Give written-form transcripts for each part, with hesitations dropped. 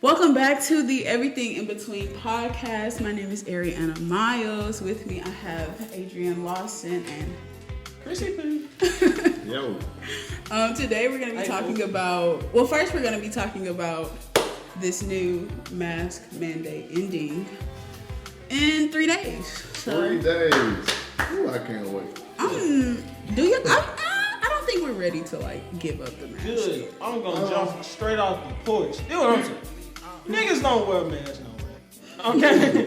Welcome back to the Everything in Between podcast. My name is Ariana Miles. With me, I have Adrian Lawson and Chrissy Poo. Yo. Today we're going to be talking about. Well, first we're going to be talking about this new mask mandate ending in 3 days. So, 3 days. Ooh, I can't wait. Do you? I don't think we're ready to give up the mask. Good. I'm gonna jump straight off the porch. You know what I'm saying? Niggas don't wear masks no way. Okay?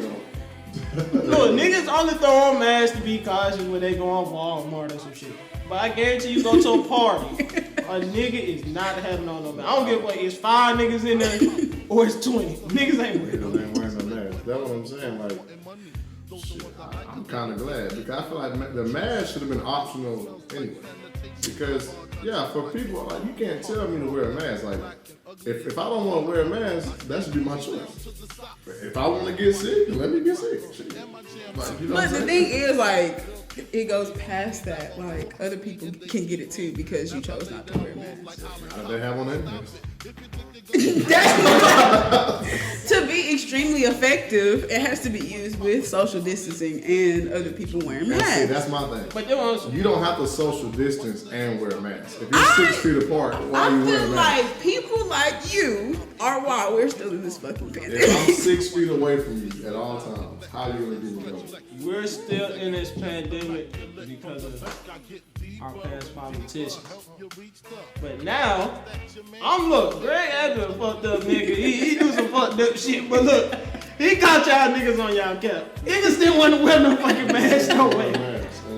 Look, niggas only throw on masks to be cautious when they go on Walmart or some shit. But I guarantee you go to a party, a nigga is not having on no mask. I don't give a fuck, it's 5 niggas in there or it's 20. Niggas ain't wearing no mask. Wearing no mask. That's what I'm saying. Shit, I'm kind of glad because I feel like the mask should have been optional anyway. Because for people, you can't tell me to wear a mask. If I don't want to wear a mask, that should be my choice. If I want to get sick, let me get sick. Shit. But the thing is, it goes past that. Other people can get it too because you chose not to wear a mask. How they have on their mask? To be extremely effective, it has to be used with social distancing and other people wearing masks. See, that's my thing. But you don't have to social distance and wear a mask. If you're 6 feet apart, why are you wearing a mask? I feel like people like you are why we're still in this fucking pandemic. If I'm 6 feet away from you at all times, how are you going to do it? We're still in this pandemic because of our past politicians. But now, Greg Adams fucked up nigga. He do some fucked up shit, but look, he got y'all niggas on y'all cap. Niggas didn't want to wear no fucking mask no way.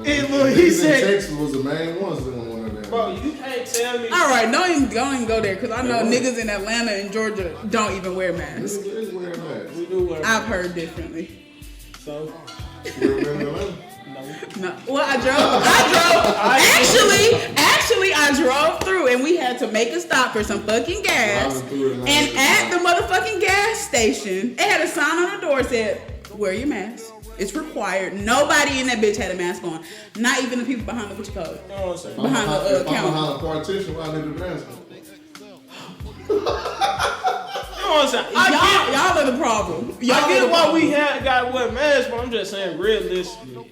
And look, he said Texas was the main ones that didn't want to wear. Bro, you can't tell me. All right, don't even go there because I know niggas in Atlanta and Georgia don't even wear masks. Niggas wear masks. We do wear masks. I've heard differently. So, no. Well, I drove. Actually, I drove through, and we had to make a stop for some fucking gas. And at the motherfucking gas station, it had a sign on the door that said, "Wear your mask. It's required." Nobody in that bitch had a mask on. Not even the people behind the what you call it? Behind the counter. Behind the partition, why they do mask on? Y'all are the problem. I get why we got to wear masks, but I'm just saying realistically.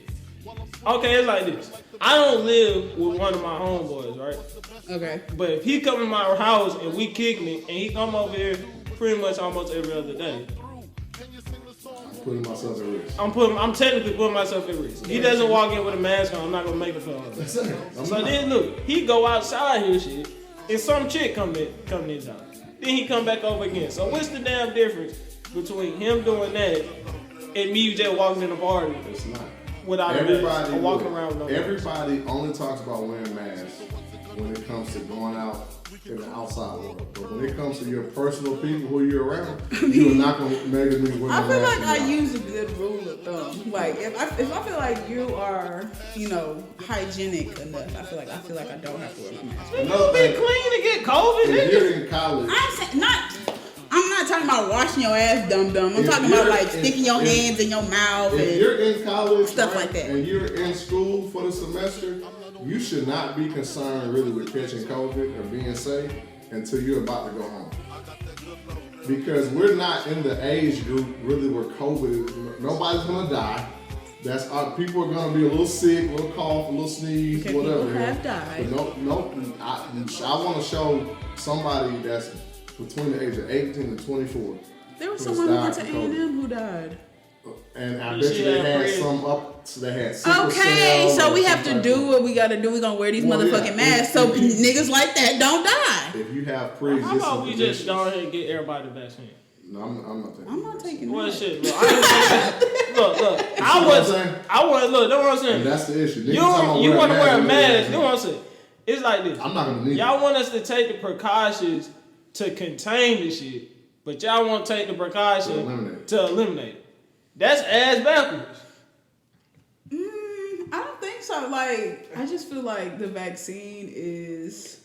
Okay, it's like this. I don't live with one of my homeboys, right? Okay. But if he come in my house and we kicking it, and he come over here pretty much almost every other day. I'm putting myself at risk. I'm technically putting myself at risk. He doesn't walk in with a mask on, I'm not gonna make it for him. So then look, he go outside here shit, and some chick come in his house. Then he come back over again. So what's the damn difference between him doing that and me just walking in the party? It's not. Without a mask, or walking around with no mask. Everybody only talks about wearing masks when it comes to going out in the outside world. But when it comes to your personal people who you're around, you're not going to make me wear a mask. I feel like I use a good rule of thumb. If I feel like you are, hygienic enough, I feel like I don't have to wear my mask. You be clean to get COVID, nigga. If you're in college. I'm not talking about washing your ass, dum. I'm talking about sticking your hands in your mouth if and you're in college, stuff like that. And you're in school for the semester, you should not be concerned really with catching COVID or being safe until you're about to go home. Because we're not in the age group really where COVID, nobody's gonna die. People are gonna be a little sick, a little cough, a little sneeze, whatever. People have died. But I want to show somebody that's between the age of 18 and 24. There was someone who went to A&M who died. And I bet you they had some up, so they had sickle okay, cell so we have to do what we gotta do. We're gonna wear these motherfucking masks so niggas like that don't die. If you have pre-existing how about we just go ahead and get everybody the vaccine? No, I'm not taking it. I'm not taking Well, that. shit, look. Look. That's what I'm saying. And that's the issue. You want to wear a mask. That's what I'm saying. It's like this. I'm not going to need y'all want us to take the precautions to contain the shit, but y'all won't take the precaution to eliminate it. That's ass backwards. I don't think so. I just feel like the vaccine is...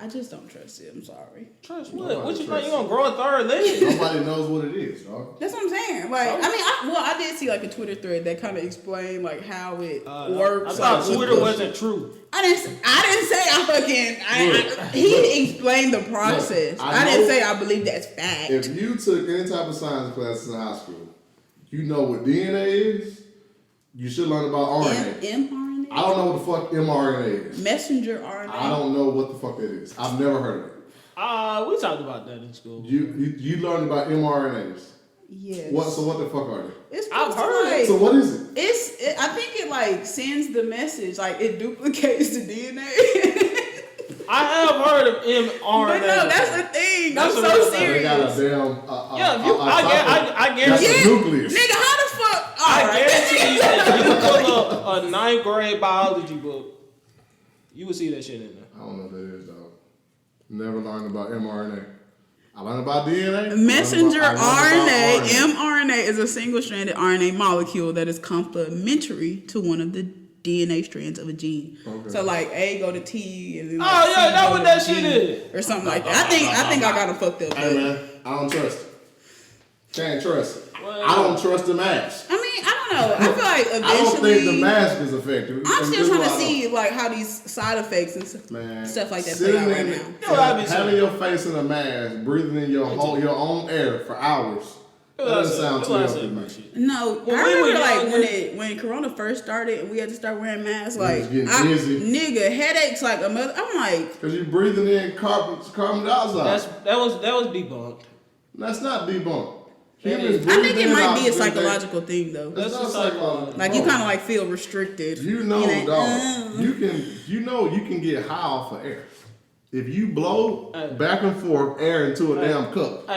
I just don't trust it. I'm sorry. Trust what? What you think? You gonna grow a third leg? Nobody knows what it is, dog. That's what I'm saying. Like, I did see like a Twitter thread that kind of explained like how it works. I thought Twitter wasn't true. I didn't say he explained the process. Look, I didn't say I believe that's fact. If you took any type of science classes in high school, you know what DNA is. You should learn about RNA. mRNA? I don't know what the fuck mRNA is. Messenger RNA? I don't know what the fuck that is. I've never heard of it. We talked about that in school. You learned about mRNAs. Yes. So what the fuck are they? I've heard. Like, So what is it? I think it like sends the message, like it duplicates the DNA. I have heard of mRNA. But no, that's the thing. That's I'm a real so thing. They serious. got a damn. I guarantee. That's a nucleus. Nigga, how the fuck? I guarantee you that you pull up a 9th grade biology book, you will see that shit in there. I don't know what that is, dog. Never learned about mRNA. I learned about DNA. Messenger I learned about RNA. mRNA is a single-stranded RNA molecule that is complementary to one of the DNA strands of a gene. Okay. So like A go to T and then like C that's go what to that G shit is. or something like that. I think I got them fucked up. Hey man, I don't trust it. Can't trust it. I don't trust the mask. I mean, I don't know. I feel like eventually. I don't think the mask is effective. I'm still trying to see like how these side effects and stuff like that play out right now. Having your face in a mask, breathing in your own air for hours. That doesn't sound too healthy, man. No, I remember like when Corona first started and we had to start wearing masks. Like, nigga, headaches like a mother. I'm like, because you're breathing in carbon dioxide. That was debunked. That's not debunked. I think it might be a psychological thing though. That's not psychological. Like you kind of like feel restricted. You know, dog. You can get high off of air. If you blow back and forth air into a damn cup,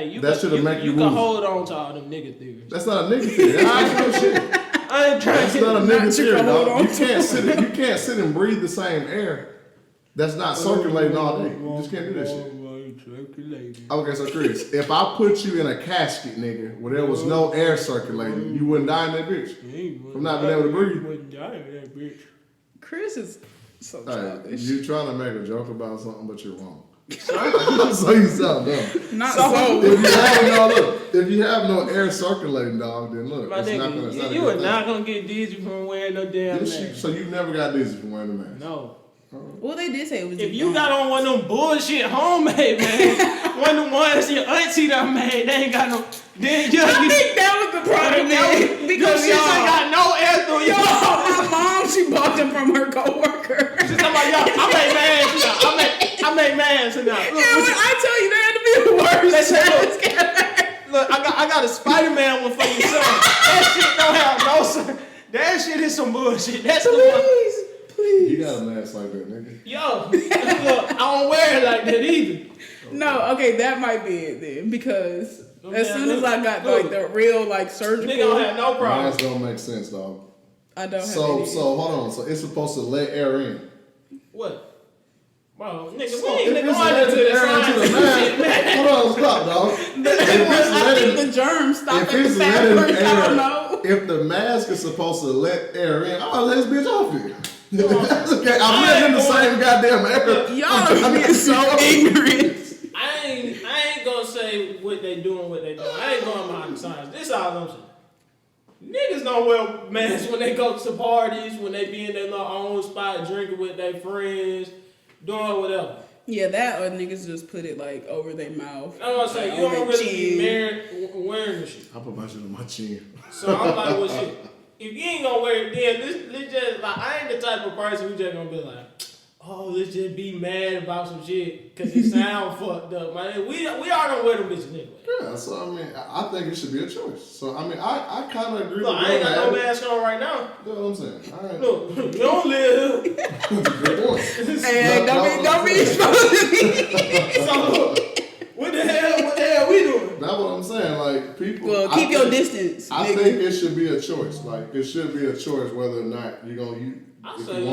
you can hold on to all them nigga theories. That's not a nigga theory. That's actual shit. I ain't trying That's not a nigga theory, dog. You can't sit and breathe the same air that's not circulating all day. You just can't do that shit. Okay, so Chris, if I put you in a casket, nigga, where there was no air circulating, you wouldn't die in that bitch from not being able to breathe. You wouldn't die in that bitch. Chris is so childish. You're trying to make a joke about something, but you're wrong. So you sound dumb. Not so. If you have no air circulating, dog, then look, my nigga, you are not gonna get dizzy from wearing no damn mask. So you never got dizzy from wearing a mask? No. Well, they did say it was. If you got on one of them bullshit homemade, man, one of the ones your auntie done made, they ain't got no. Then you. I think that was the problem, because she ain't got no air through your. My mom, she bought them from her coworker. She's talking about y'all. I make masks now. I make masks now. Look, I tell you, they had to be the worst. Look, I got a Spider-Man one for your son. That shit don't have no son. That shit is some bullshit. That's the one. Please. You got a mask like that, nigga. Yo, look, I don't wear it like that either. No, okay, that might be it then. Because as soon as I got like the real like surgical, nigga don't have no problem. Masks don't make sense, dog. I don't have So hold on. So it's supposed to let air in. What? Bro, nigga, So we ain't if nigga it's going into the science and shit, man. Hold on, stop, dog. I think the germs stop at the fat first. I don't know. If the mask is supposed to let air in, I'm gonna let this bitch off here. That's okay. I'm living in the same goddamn air. Y'all are being so ignorant. I ain't gonna say what they doing. I ain't going behind the science. This all I'm saying. Niggas don't wear masks when they go to parties, when they be in their little own spot drinking with their friends, doing whatever. Yeah, that or niggas just put it like over their mouth. I'm gonna say, you don't really be wearing the shit. I put my shit on my chin. So I'm like, well, shit. If you ain't gonna wear it, then let's just, like, I ain't the type of person who just gonna be like, oh, let's just be mad about some shit because it sound fucked up, man. We all don't wear them bitches anyway. Yeah, so I mean, I think it should be a choice. So I mean, I kind of agree Look, with I ain't got no mask on right now. You know what I'm saying? All right. Look, you don't live. Good point. Hey, don't be exposing me. So, what the hell we doing? That's what I'm saying. Like people. Well, keep your distance. I think it should be a choice. Like it should be a choice whether or not you're gonna use. I say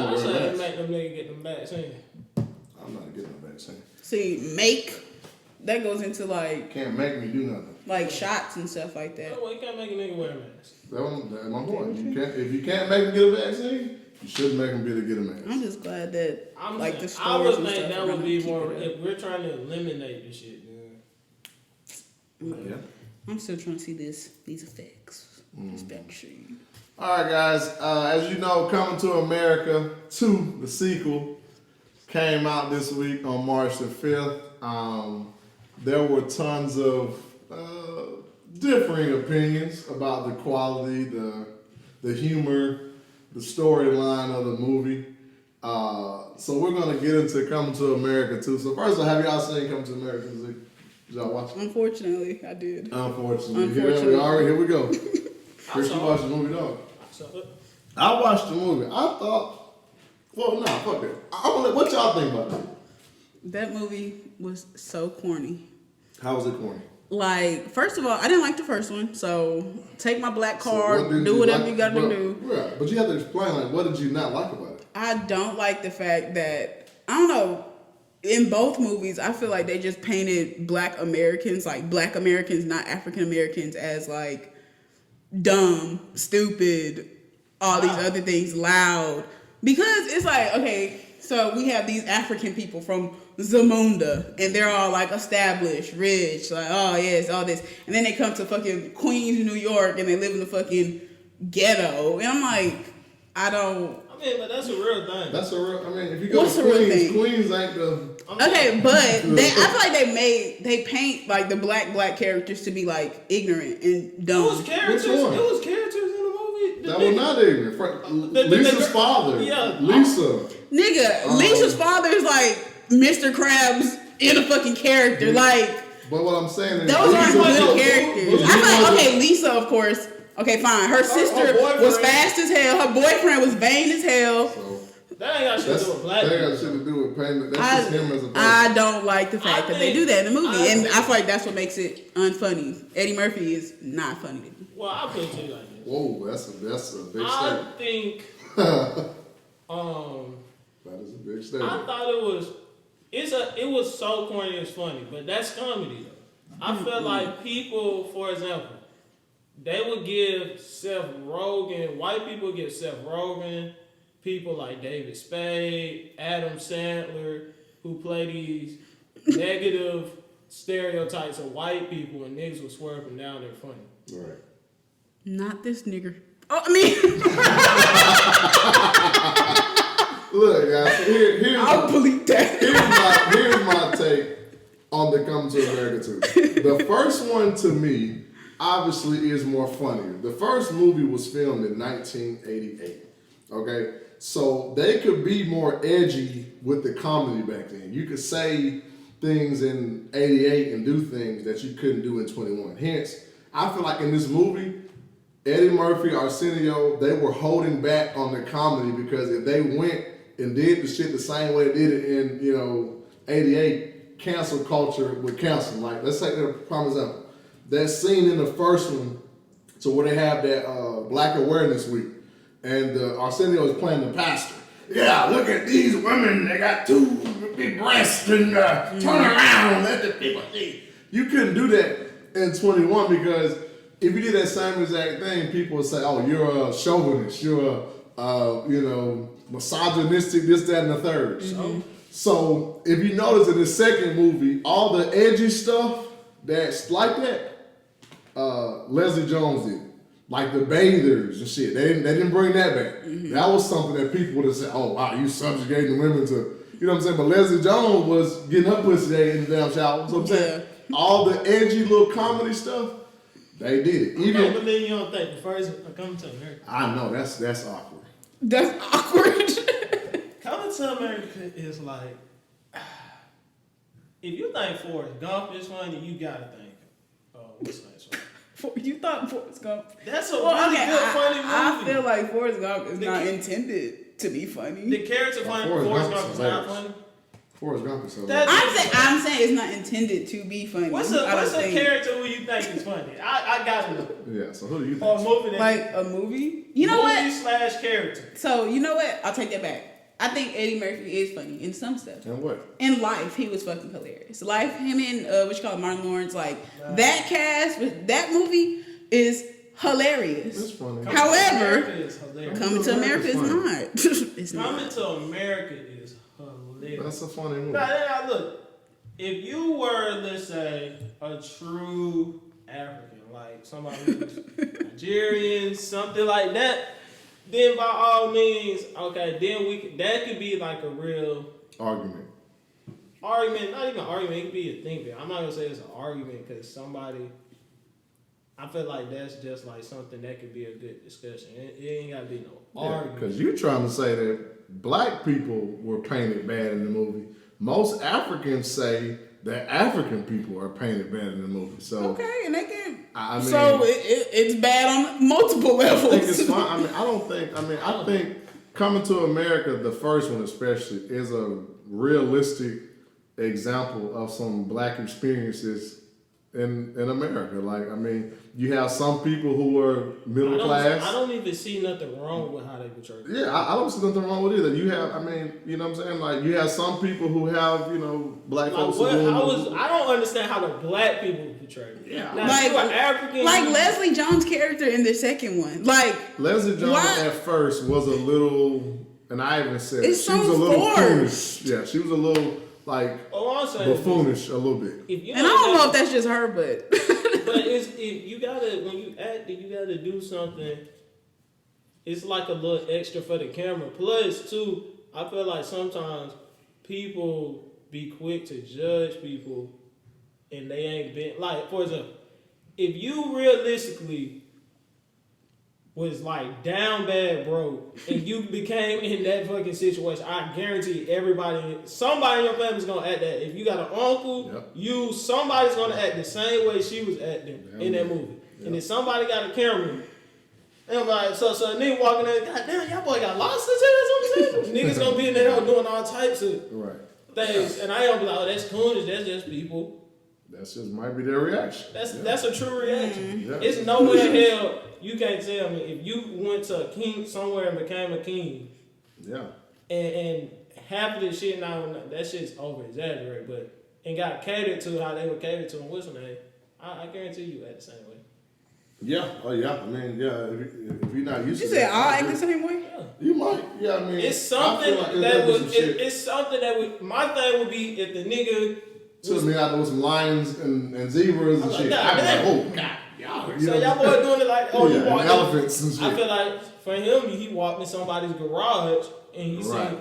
make them niggas get them vaccine. I'm not getting the vaccine. See, that goes into like. Can't make me do nothing. Like shots and stuff like that. No, you can't make a nigga wear a mask. That's my point. If you can't make them get a vaccine, You shouldn't make them be to get a mask. I'm just glad that I stores would and think stuff that are would gonna be keep more. it up. If we're trying to eliminate the shit, Yeah. I'm still trying to see these effects. This vaccine. All right, guys. As you know, Coming to America 2, the sequel, came out this week on March the 5th. There were tons of differing opinions about the quality, the humor, the storyline of the movie. So we're going to get into Coming to America 2. So first of all, have y'all seen Coming to America 2? Did y'all watch it? Unfortunately, I did. Unfortunately. Here we go. Chris, you watched the movie, dog? I watched the movie. I thought, well, nah, fuck that. What y'all think about that? That movie was so corny. How was it corny? Like, first of all, I didn't like the first one, so take my black card, do whatever you gotta do. Right, but you have to explain, like, what did you not like about it? I don't like the fact that, I don't know, in both movies, I feel like they just painted black Americans, not African Americans, as like dumb, stupid, all these other things, loud. Because it's like, okay, so we have these African people from Zamunda, and they're all like established, rich, like, oh yes, all this. And then they come to fucking Queens, New York, and they live in the fucking ghetto. And I'm like, but that's a real thing. That's a real, if you go to Queens, Queens ain't the... Okay, but I feel like they paint like the black characters to be like ignorant and dumb. It was characters in the movie. That was not ignorant. Lisa's father. Yeah. Lisa. Nigga, Lisa's father is like Mr. Krabs in a fucking character. Yeah. Like, but what I'm saying is... Those aren't good characters. I'm like, okay, Lisa, of course. Okay, fine. Her sister was fast as hell. Her boyfriend was vain as hell. That ain't got shit to do with black. That ain't got shit to do with payment. That's just him as a person. I don't like the fact that they do that in the movie. And I feel like that's what makes it unfunny. Eddie Murphy is not funny to me. Well, I'll put it to you like this. Whoa, that's a big statement. I think that is a big statement. I thought it was so corny it's funny, but that's comedy though. I feel like people, for example, they would give Seth Rogen, white people give Seth Rogen, people like David Spade, Adam Sandler, who play these negative stereotypes of white people, and niggas will swear up and down they're funny. Right. Not this nigger. Oh, I mean... Look, guys, I'll believe that. Here's my take on the Coming to America 2. The first one, to me, obviously is more funnier. The first movie was filmed in 1988. Okay? So they could be more edgy with the comedy back then. You could say things in 88 and do things that you couldn't do in 21. Hence, I feel like in this movie, Eddie Murphy, Arsenio, they were holding back on the comedy because if they went and did the shit the same way they did it in, 88, cancel culture would cancel. Like, let's take a prime example. That scene in the first one, so where they have that Black Awareness Week, and Arsenio is playing the pastor. Yeah, look at these women. They got two big breasts and turn around, let the people see. You couldn't do that in 21 because if you did that same exact thing, people would say, oh, you're a chauvinist, you're a, misogynistic, this, that, and the third. Mm-hmm. So if you notice in the second movie, all the edgy stuff that's like that, Leslie Jones did. Like the bathers and shit. They didn't bring that back. Mm-hmm. That was something that people would have said, oh, wow, you subjugating women to, you know what I'm saying? But Leslie Jones was getting her pussy there in the damn shower. So I'm saying, all the edgy little comedy stuff, they did it. Even, but then you don't think the first Coming to America. I know, that's awkward. That's awkward. Coming to America is like, if you think Forrest Gump is funny, you gotta think, what's the next one? You thought Forrest Gump? That's a really good funny movie. I feel like Forrest Gump is not intended to be funny. The character funny, Forrest Gump is not funny. Forrest Gump is so I'm saying it's not intended to be funny. What's a character who you think is funny? I got to know. Yeah, so who do you think? Or a movie like a movie? You know what? /character. So, you know what? I'll take that back. I think Eddie Murphy is funny in some stuff. And what? In Life, he was fucking hilarious. Life, him and Martin Lawrence, like that cast with that movie is hilarious. It's funny. However, hilarious. Coming to America is not. It's not. Coming to America is hilarious. That's a funny movie. Now, look, if you were, let's say, a true African, like somebody who's Nigerian, something like that, then by all means, okay, then that could be like a real argument. Not even an argument, it could be a thing. I'm not gonna say it's an argument because I feel like that's just like something that could be a good discussion. It ain't gotta be no argument. Because you're trying to say that black people were painted bad in the movie. Most Africans say that African people are painted bad in the movie. So okay, and they can. I mean, so it's bad on multiple levels. I think it's fine. I think Coming to America, the first one especially, is a realistic example of some black experiences in America. Like, I mean, you have some people who are middle class. I don't even see nothing wrong with how they portray it. Yeah, I don't see nothing wrong with it either. You have, I mean, you know what I'm saying? Like, you have some people who have, you know, black folks. I don't understand how the black people portray it. Yeah. Now, Like, you are African. like Leslie Jones' character in the second one. Like, Leslie Jones why? at first was a little, and I even said It's she was so a little forced. foolish. Yeah, she was a little like buffoonish a little bit. And I don't know if that's just her, but but if you gotta, when you act, you gotta do something. It's like a little extra for the camera. Plus, too, I feel like sometimes people be quick to judge people, and they ain't been like. For example, if you realistically was like down bad broke and you became in that fucking situation, I guarantee somebody in your family's gonna act that. If you got an uncle, somebody's gonna act the same way she was acting in that movie. Yep. And if somebody got a camera, and I'm like, so nigga walking in, God damn, y'all boy got lobsters in or something. Niggas gonna be in there doing all types of things, and I don't be like, oh, that's coonish, that's just people. That's just might be their reaction. That's a true reaction. Yeah. It's nowhere in hell you can't tell me if you went to a king somewhere and became a king. Yeah. And half of this shit now, that shit's over exaggerated, but and got catered to how they were catered to in what's name. I guarantee you act the same way. Yeah. Oh yeah. I mean, yeah. If you're not used to you said all act the same way. Yeah. You might. Yeah. I mean, it's something it's something that would. My thing would be if the nigga. Took me out there with some lions and zebras and shit. I'd be like, oh God, y'all. So y'all boys doing it like, oh, you walked elephants and shit. I feel like for him, he walked in somebody's garage and he said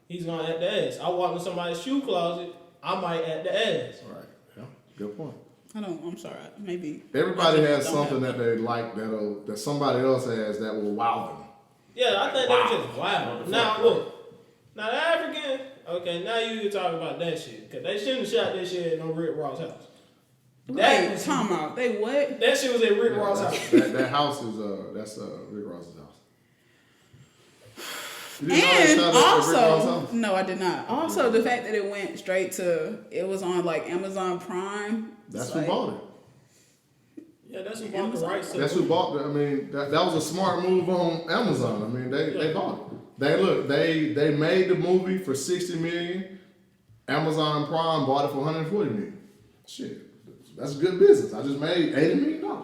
he's gonna act the ass. I walked in somebody's shoe closet, I might act the ass. Right. Yeah. Good point. I'm sorry. Maybe everybody has something that they like that somebody else has that will wow them. Yeah, I think they just wow. Now look, now the African. Okay, now you talking about that shit. Because they shouldn't have shot that shit at no Rick Ross house. That was talking about. They what? That shit was at Rick Ross house. That house is, that's Rick Ross's house. And also, no, I did not. Also, the fact that it went straight to, it was on like Amazon Prime. That's who bought it. Yeah, that's who bought the rights. That's who bought it. I mean, that was a smart move on Amazon. I mean, they bought it. They made the movie for $60 million. Amazon Prime bought it for $140 million. Shit, that's good business. I just made $80 million.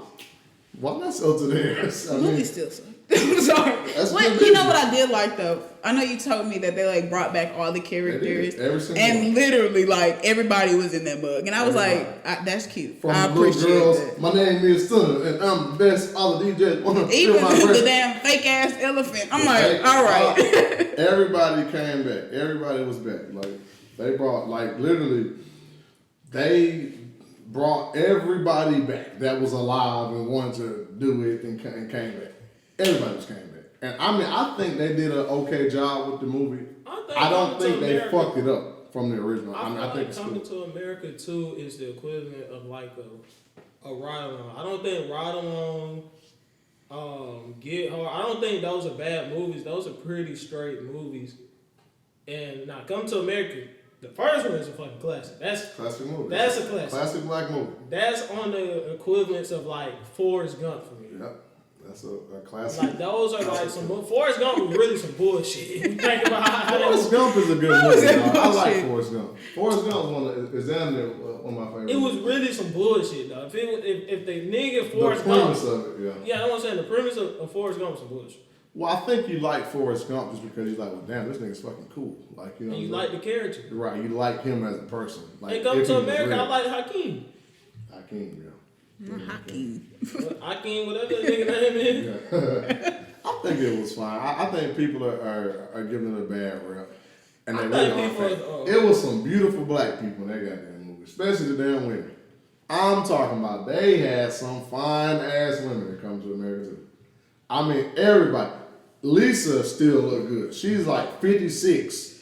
Why not sell to theirs? The movie still sucked. I'm sorry. You know what I did like though? I know you told me that they like brought back all the characters and literally like everybody was in that mug, and I was like, that's cute. I appreciate that. My name is Stunner, and I'm the best. All the DJs want to even the damn fake ass elephant. I'm like, all right. Everybody came back. Everybody was back. Like they brought, like literally, they brought everybody back that was alive and wanted to do it and came back. Everybody just came back. And I mean, I think they did an okay job with the movie. I don't think they fucked it up from the original. I think Coming to America 2 is the equivalent of like a ride along. I don't think Ride Along, Get Hard, I don't think those are bad movies. Those are pretty straight movies. And now Come to America, the first one is a fucking classic. That's classic movie. That's a classic. Classic black movie. That's on the equivalence of like Forrest Gump for me. Yep. That's a classic. Like those are like some. Forrest Gump was really some bullshit. If you think about how Forrest Gump is a good How was movie. that I like bullshit? Forrest Gump. Forrest Gump is down there one of my favorites. It was really some bullshit, though. If the nigga the Forrest Gump, premise of it, yeah. yeah, that's what I'm saying. The premise of Forrest Gump is some bullshit. Well, I think you like Forrest Gump just because you're like, well, damn, this nigga's fucking cool. Like, you know, And you what I'm like the character. saying? Right? You like him as a person. Like, They come if to he was America, real. I like Hakeem. Hakeem, yeah. Hakeem. Hakeem, whatever that nigga name is. Yeah. I think it was fine. I think people are giving it a bad rap. And they I really think aren't. people It was some beautiful black people in that goddamn movie, especially the damn women. I'm talking about they had some fine ass women that come to America too. I mean, everybody. Lisa still look good. She's like 56.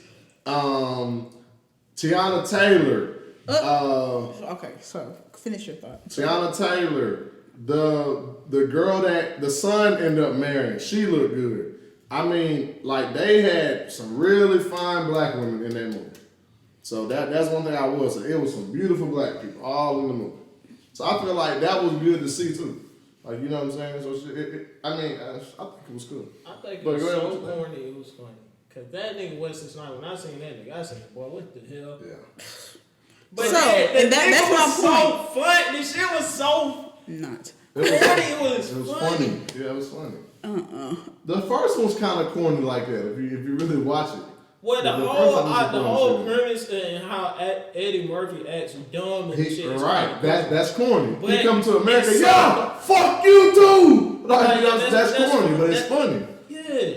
Tiana Taylor. Okay, so finish your thought. Tiana Taylor. The girl that the son ended up marrying, she looked good. I mean, like they had some really fine black women in that movie. So that's one thing I will say. It was some beautiful black people all in the movie. So I feel like that was good to see too. Like, you know what I'm saying? So I think it was good. I think it But was go ahead, so what you think? corny, it was funny. Cause that nigga Wesley Snipes, when I seen that nigga, I said, boy, what the hell? Yeah. But So, that and that's was my so fun. This shit was so Not. corny. It was funny. Yeah, it was funny. The first one's kind of corny like that. If you really watch it. Well, the first one was whole corny. premise and how Eddie Murphy acts dumb and shit. is Right, kinda cool. that's corny. But He come to America, it's yeah, fuck you too. Like, Like, that's that's corny, but it's that- funny. Yeah.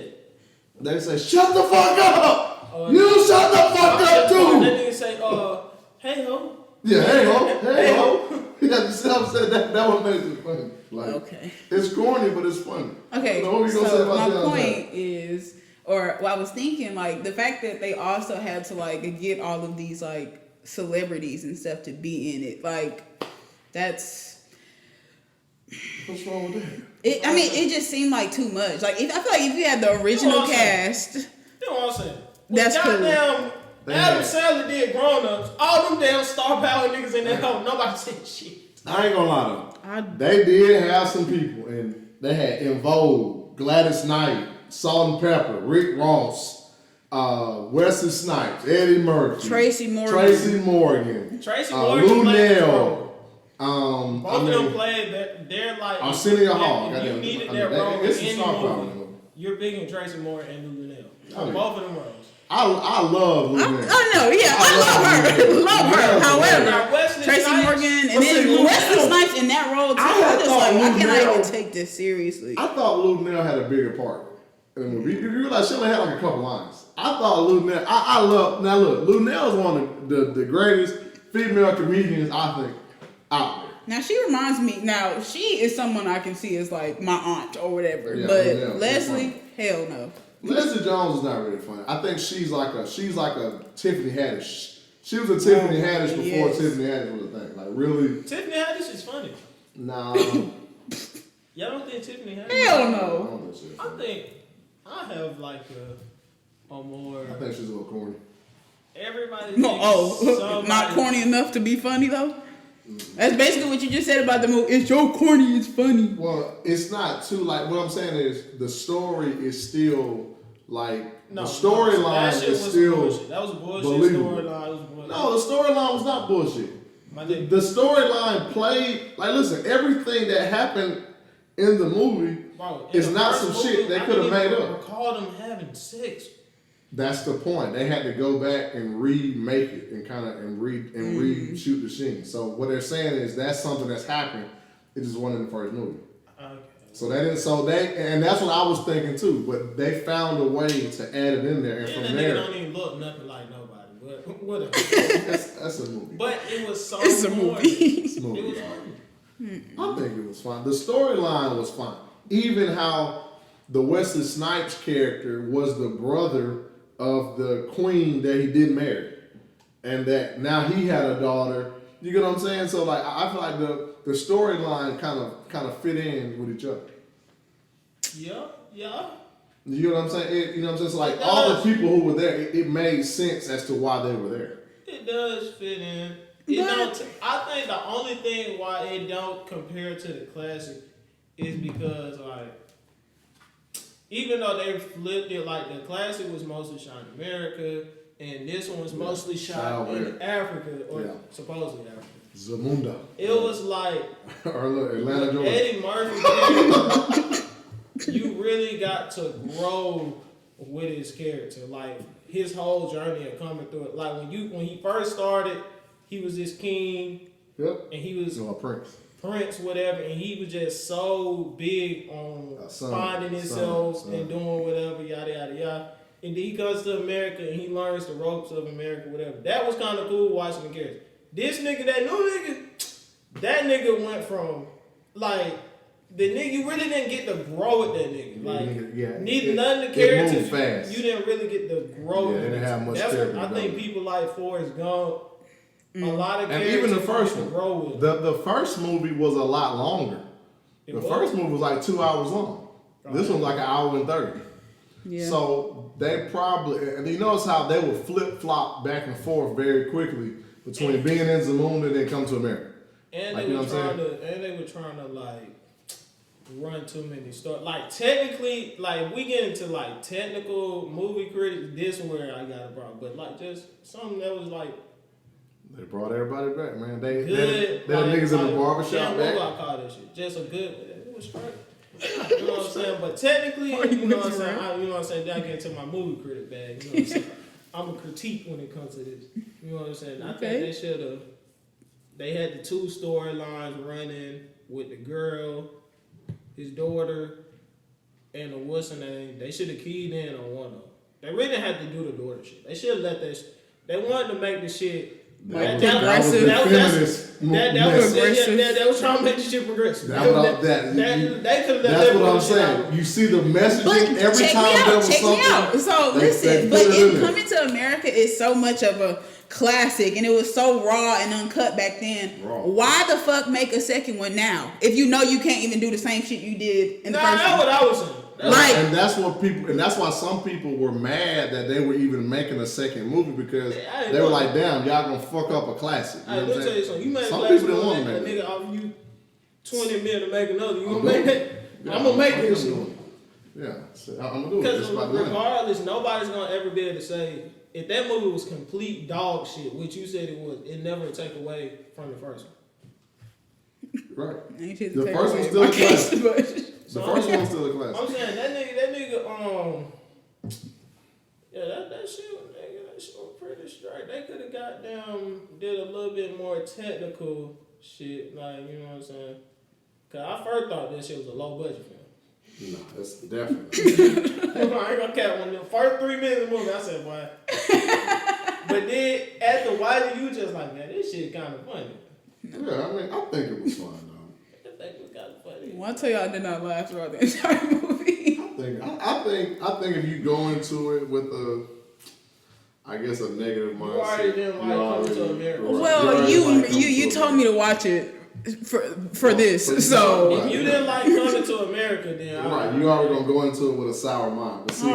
They say, shut the fuck up. Oh, You shut the fuck up That too. nigga say, hey ho. Yeah, hey ho. Yeah, you see what I'm saying? That one makes it funny. Like, Okay. it's corny, but it's funny. Okay, So what we gonna say so about my the other point side? is, or what I was thinking, like the fact that they also had to like get all of these like celebrities and stuff to be in it, like that's. What's wrong with that? I mean, it just seemed like too much. Like, I feel like if you had the original what I'm saying. cast, You know what I'm saying? That's cool. Goddamn, They Adam had- Sandler did Grown Ups. All them damn star power niggas in that hole. Nobody said shit. I ain't gonna lie though. I They did have some people, and they had In Vogue, Gladys Knight, Salt and Pepper, Rick Ross, Wesley Snipes, Eddie Murphy, Tracy Morgan. Tracy Morgan Lou played the Nell. role. Both of them played that. They're like Arsenio Hall. If Goddamn, you needed I mean, that role it's in a any star power movie, movie. you're picking Tracy Morgan and Lou Nell. Oh, yeah. Both of them roles. I love Lou Nell. Oh no, yeah, I love her. Love her. Yeah. However, Now, Wesley Tracy Snipes- Morgan and But see, then Lou Wesley Nell- Snipes in that role too. I had I'm just thought like, why Lou can't I even Nell- take this seriously? I thought Lou Nell had a bigger part in the movie. You realize she only had like a couple lines. I thought Lou Nell. I love. Now look, Lou Nell is one of the greatest female comedians I think out there. Now she reminds me. Now she is someone I can see as like my aunt or whatever. Yeah, but yeah, Leslie, hell no. Leslie Jones is not really funny. I think she's like a Tiffany Haddish. She was a Tiffany Haddish before yes. Tiffany Haddish was a thing. Like really, Tiffany Haddish is funny. nah. Y'all don't think Tiffany Haddish? Hell I no. don't think she's I funny. think I have like a more. I think she's a little corny. Everybody. No, thinks not somebody- corny enough to be funny though. That's basically what you just said about the movie. It's so corny, it's funny. Well, it's not too like what I'm saying is the story is still like No, the storyline that shit is was still bullshit. That was a bullshit believable. storyline. It was bullshit. No, the storyline was not bullshit. My nigga. The storyline played like listen, everything that happened in the movie Bro, in is the not first some shit they I could have didn't made even up. recall them having sex. That's the point. They had to go back and remake it and kind of reshoot the scene. So what they're saying is that's something that's happened. It just wasn't in the first movie. Okay. So and that's what I was thinking too. But they found a way to add it in there, and And from that nigga there, don't even look nothing like nobody, but whatever. that's a movie. But it was so It's a corny. movie. It's a It movie. was dog. funny. I think it was fine. The storyline was fine. Even how the Wesley Snipes character was the brother of the queen that he did marry, and that now he had a daughter. You get what I'm saying? So like, I feel like the storyline kind of fit in with each other. Yeah. You get what I'm saying? You know what I'm saying? So like all the people who were there, it made sense as to why they were there. It does fit in. I think the only thing why it don't compare to the classic is because like even though they flipped it, like the classic was mostly shot in America and this one was mostly shot in Africa or supposedly Africa. Zamunda. It was like or look, Atlanta, Georgia. Eddie Murphy. You really got to grow with his character, like his whole journey of coming through it. Like when he first started, he was this king, and he was Prince, whatever, and he was just so big on finding himself and doing whatever, yada yada yada. And then he comes to America and he learns the ropes of America, whatever. That was kind of cool watching the character. This nigga, that new nigga, that nigga went from like. The nigga, you really didn't get to grow with that nigga. Like, none of the characters, fast. You didn't really get to grow with. They didn't have much character. I think people like Forrest Gump, a lot of characters. And even the first one, grow with. The first movie was a lot longer. First movie was like 2 hours long. This one's like 1 hour and 30. Yeah. So they probably, and you notice how they would flip flop back and forth very quickly between being in Zamunda and then come to America. And like, they were trying to like run too many stories. Like technically, like we get into like technical movie critics. This is where I got a problem. But like just something that was like they brought everybody back, man. They good. They niggas in the barbershop back. I call that shit. Just a good. It was straight. You know what I'm saying? But technically, you know what I'm saying. You know what I'm saying. Then I get into my movie critic bag. You know what I'm saying. I'm a critique when it comes to this. You know what I'm saying. I think they should have. They had the 2 storylines running with the girl, his daughter, and the what's her name. They should have keyed in on one of them. They really didn't have to do the daughter shit. They should have let that. They wanted to make the shit. That was trying to make the shit progressive. They could have let that's what I'm saying. You see the messaging every time there was something. So listen, but Coming to America is so much of a classic, and it was so raw and uncut back then. Why the fuck make a second one now if you know you can't even do the same shit you did in the first one? That's what I was saying. And that's what people, and that's why some people were mad that they were even making a second movie because they were like, "Damn, y'all gonna fuck up a classic." You know what I'm saying? Tell you something. You some people didn't want to make a nigga off you $20 million to make another. You gonna make that? I'm gonna make this shit. Yeah, so I'm gonna do it. Because regardless, nobody's gonna ever be able to say if that movie was complete dog shit, which you said it was. It never would take away from the first one. Right. The first one's still a classic. The first one's still a classic. I'm saying that nigga, that shit was pretty straight. They could have did a little bit more technical shit, like, you know what I'm saying? Cause I first thought that shit was a low budget film. No, that's definitely. I ain't gonna cap one. The first 3 minutes of the movie, I said, boy. But then after watching, you just like, man, this shit kind of funny. Yeah, I mean, I think it was fun though. Well, I tell you, I did not laugh throughout the entire movie. I think if you go into it with a negative mindset. You already didn't like Coming to America. Well, you told me to watch it for this, so if you didn't like Coming to America, then right, you already gonna go into it with a sour mind. But see,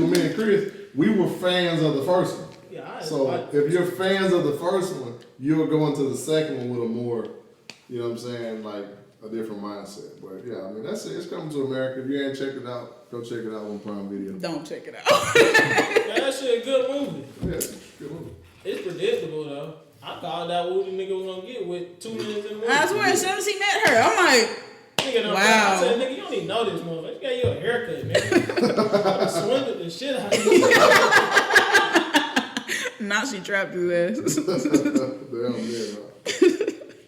with me and Chris, we were fans of the first one. Yeah, so if you're fans of the first one, you'll go into the second one with a more, you know what I'm saying, like a different mindset. But yeah, I mean that's it. It's Coming to America. If you ain't checked it out, go check it out on Prime Video. Don't check it out. That shit a good movie. Yeah, it's a good movie. It's predictable though. I called that what the nigga was gonna get with 2 minutes in the movie. I swear, as soon as he met her, I'm like, nigga, wow. I said, nigga, you don't even know this motherfucker. You got you a haircut, nigga. Swindled the shit out of you. Now she trapped his ass. Damn, yeah.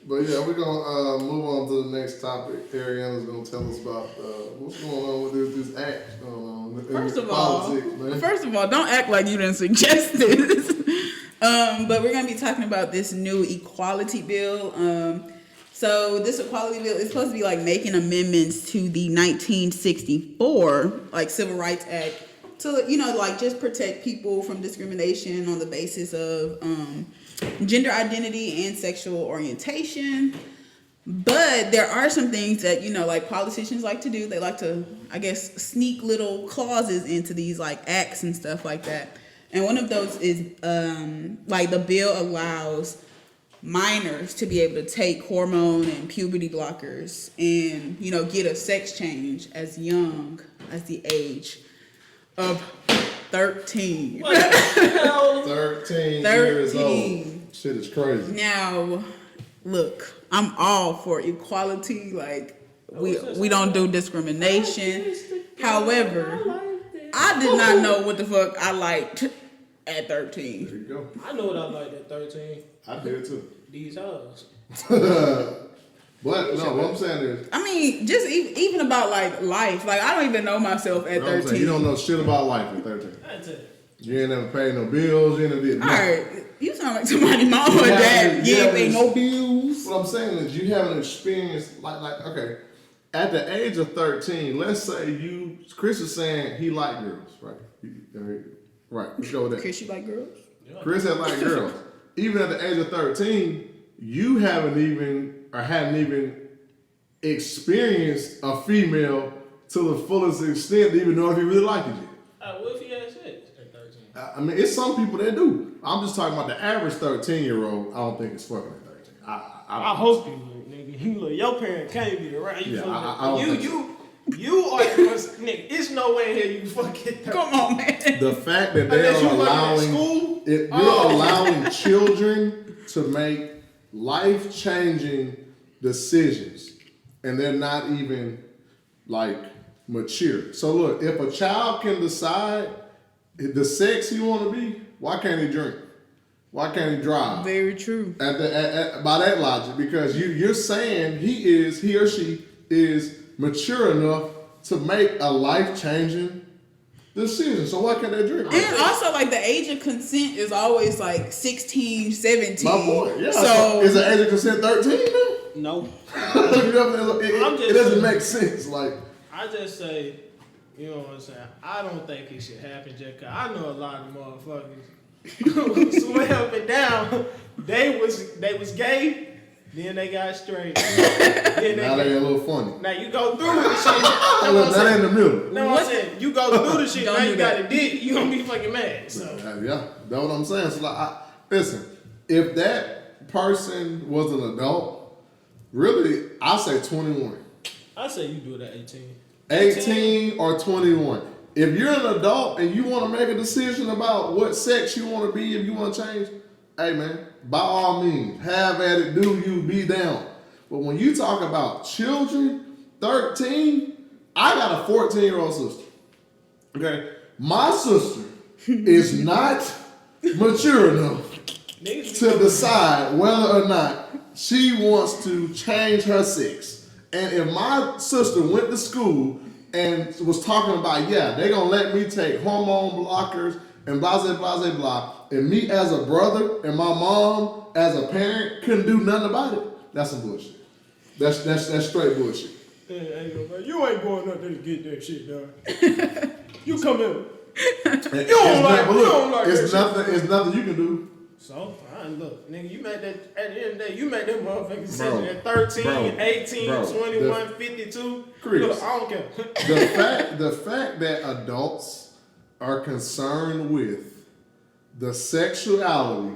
But yeah, we're gonna move on to the next topic. Ariana's gonna tell us about what's going on with this act going on. First of all, don't act like you didn't suggest this. But we're gonna be talking about this new equality bill. So this equality bill is supposed to be like making amendments to the 1964 like Civil Rights Act to, you know, like just protect people from discrimination on the basis of gender identity and sexual orientation. But there are some things that, you know, like politicians like to do. They like to, I guess, sneak little clauses into these like acts and stuff like that. And one of those is like the bill allows minors to be able to take hormone and puberty blockers and, you know, get a sex change as young as the age of 13. What the hell? 13 years old. Shit is crazy. Now, look, I'm all for equality. Like, we don't do discrimination. However, I did not know what the fuck I liked at 13. There you go. I know what I liked at 13. I did too. These hoes. But no, what I'm saying is, I mean, just even about like life. Like, I don't even know myself at 13. You don't know shit about life at 13. That's it. You ain't never paid no bills. You ain't never did nothing. All right, you sound like somebody mama or dad. You ain't pay no bills. What I'm saying is, you haven't experienced like okay, at the age of 13. Let's say Chris is saying he liked girls, right? Right. Let's go with that. Chris, you like girls? Chris had liked girls. Even at the age of 13, you hadn't even experienced a female to the fullest extent to even know if he really liked it yet. What if he had sex at 13? I mean, it's some people that do. I'm just talking about the average 13-year-old. I don't think it's fucking at 13. I hope you would, nigga. You look, your parents can't be around. You you are the first, nigga. It's no way in here you fucking 13. Come on, man. The fact that they are allowing children to make life-changing decisions, and they're not even like mature. So look, if a child can decide the sex he want to be, why can't he drink? Why can't he drive? Very true. By that logic, because you're saying he or she is mature enough to make a life-changing decision. So why can't they drink? And also, like, the age of consent is always like 16, 17. My boy, yeah. So is the age of consent 13 now? No. It doesn't make sense. Like, I just say, you know what I'm saying? I don't think it should happen just 'cause I know a lot of motherfuckers swear up and down they was gay, then they got straight. Now they a little funny. Now you go through the shit. That ain't the middle. No, I'm saying you go through the shit. Now you got a dick. You gonna be fucking mad. So yeah, that's what I'm saying. So like, listen, if that person was an adult, really, I say 21. I say you do it at 18. 18 or 21. If you're an adult and you want to make a decision about what sex you want to be, if you want to change, hey man, by all means, have at it, do you, be down. But when you talk about children, 13, I got a 14-year-old sister. Okay? My sister is not mature enough to decide whether or not she wants to change her sex. And if my sister went to school and was talking about, yeah, they gonna let me take hormone blockers and blah, blah, blah, blah, blah, and me as a brother and my mom as a parent couldn't do nothing about it, that's some bullshit. That's straight bullshit. You ain't going up there to get that shit done. You come in. You don't like it's nothing you can do. So, look, nigga, you made that, at the end of the day, you made that motherfucking decision at 13, 18, 21, 52. Chris, look, I don't care. the fact that adults are concerned with the sexuality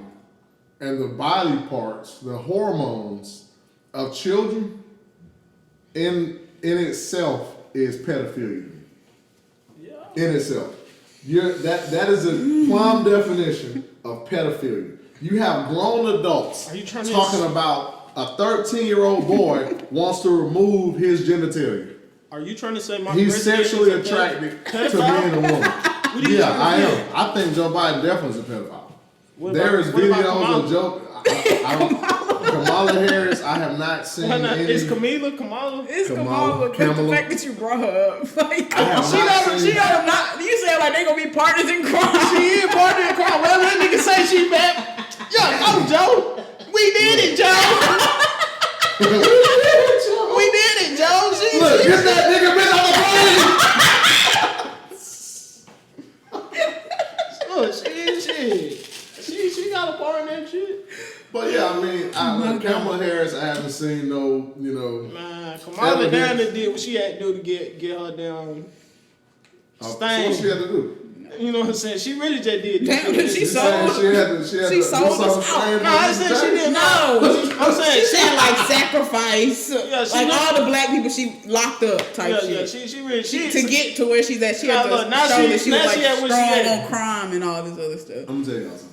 and the body parts, the hormones of children in itself is pedophilia. Yeah. In itself. That is a plumb definition of pedophilia. You have grown adults talking about a 13-year-old boy wants to remove his genitalia. Are you trying to say he's sexually attracted to being a woman? Yeah, I am. I think Joe Biden definitely is a pedophile. There is videos of Joe. Kamala Harris, I have not seen any. Is Kamala? It's Kamala. But the fact that you brought her up, like, she not. You said like they gonna be partners in crime. She is partner in crime. Well, that nigga say she back. Yeah, Joe. We did it, Joe. We did it, Joe. Look, get that nigga bitch on the plane. Look, she got a part in that shit. But yeah, I mean, Kamala Harris, I haven't seen no, Man, Kamala down there did what she had to do to get her down. So what she had to do? You know what I'm saying? She really just did Damn, this. she sold. She sold us out. No, I said she didn't. No, I'm saying she said like sacrifice. Yeah, like all the black people she locked up type shit. Yeah, she really to get to where she's at. She had to show that she was like strong on crime and all this other stuff. I'm gonna tell y'all something.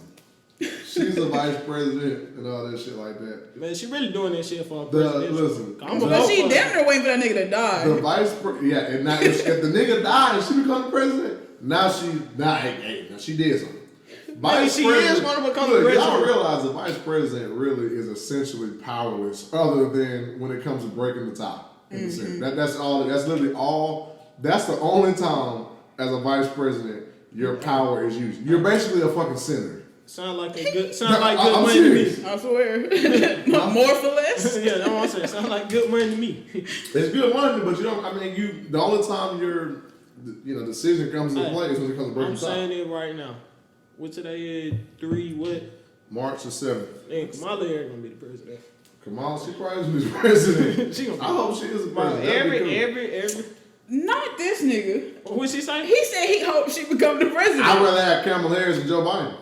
She's a vice president and all that shit like that. Man, she really doing that shit for a president. Listen, but she damn near waiting for that nigga to die. The and now if the nigga died and she become the president, now she did something. Vice she is going to become the president. Y'all realize the vice president really is essentially powerless, other than when it comes to breaking the tie. In a sense. That's all. That's literally all. That's the only time as a vice president your power is used. You're basically a fucking senator. Sound like good money to me. I swear. More for less? Yeah, that's what I'm saying. Sound like good money to me. It's good money, but you don't. I mean, the only time your decision comes into play is when it comes to breaking the tie. I'm saying it right now. What today is 3 what? March the 7th. And Kamala Harris gonna be the president. Kamala, she probably gonna be the president. I hope she is the president. Every. Not this nigga. What she say? He said he hoped she become the president. I'd rather have Kamala Harris than Joe Biden.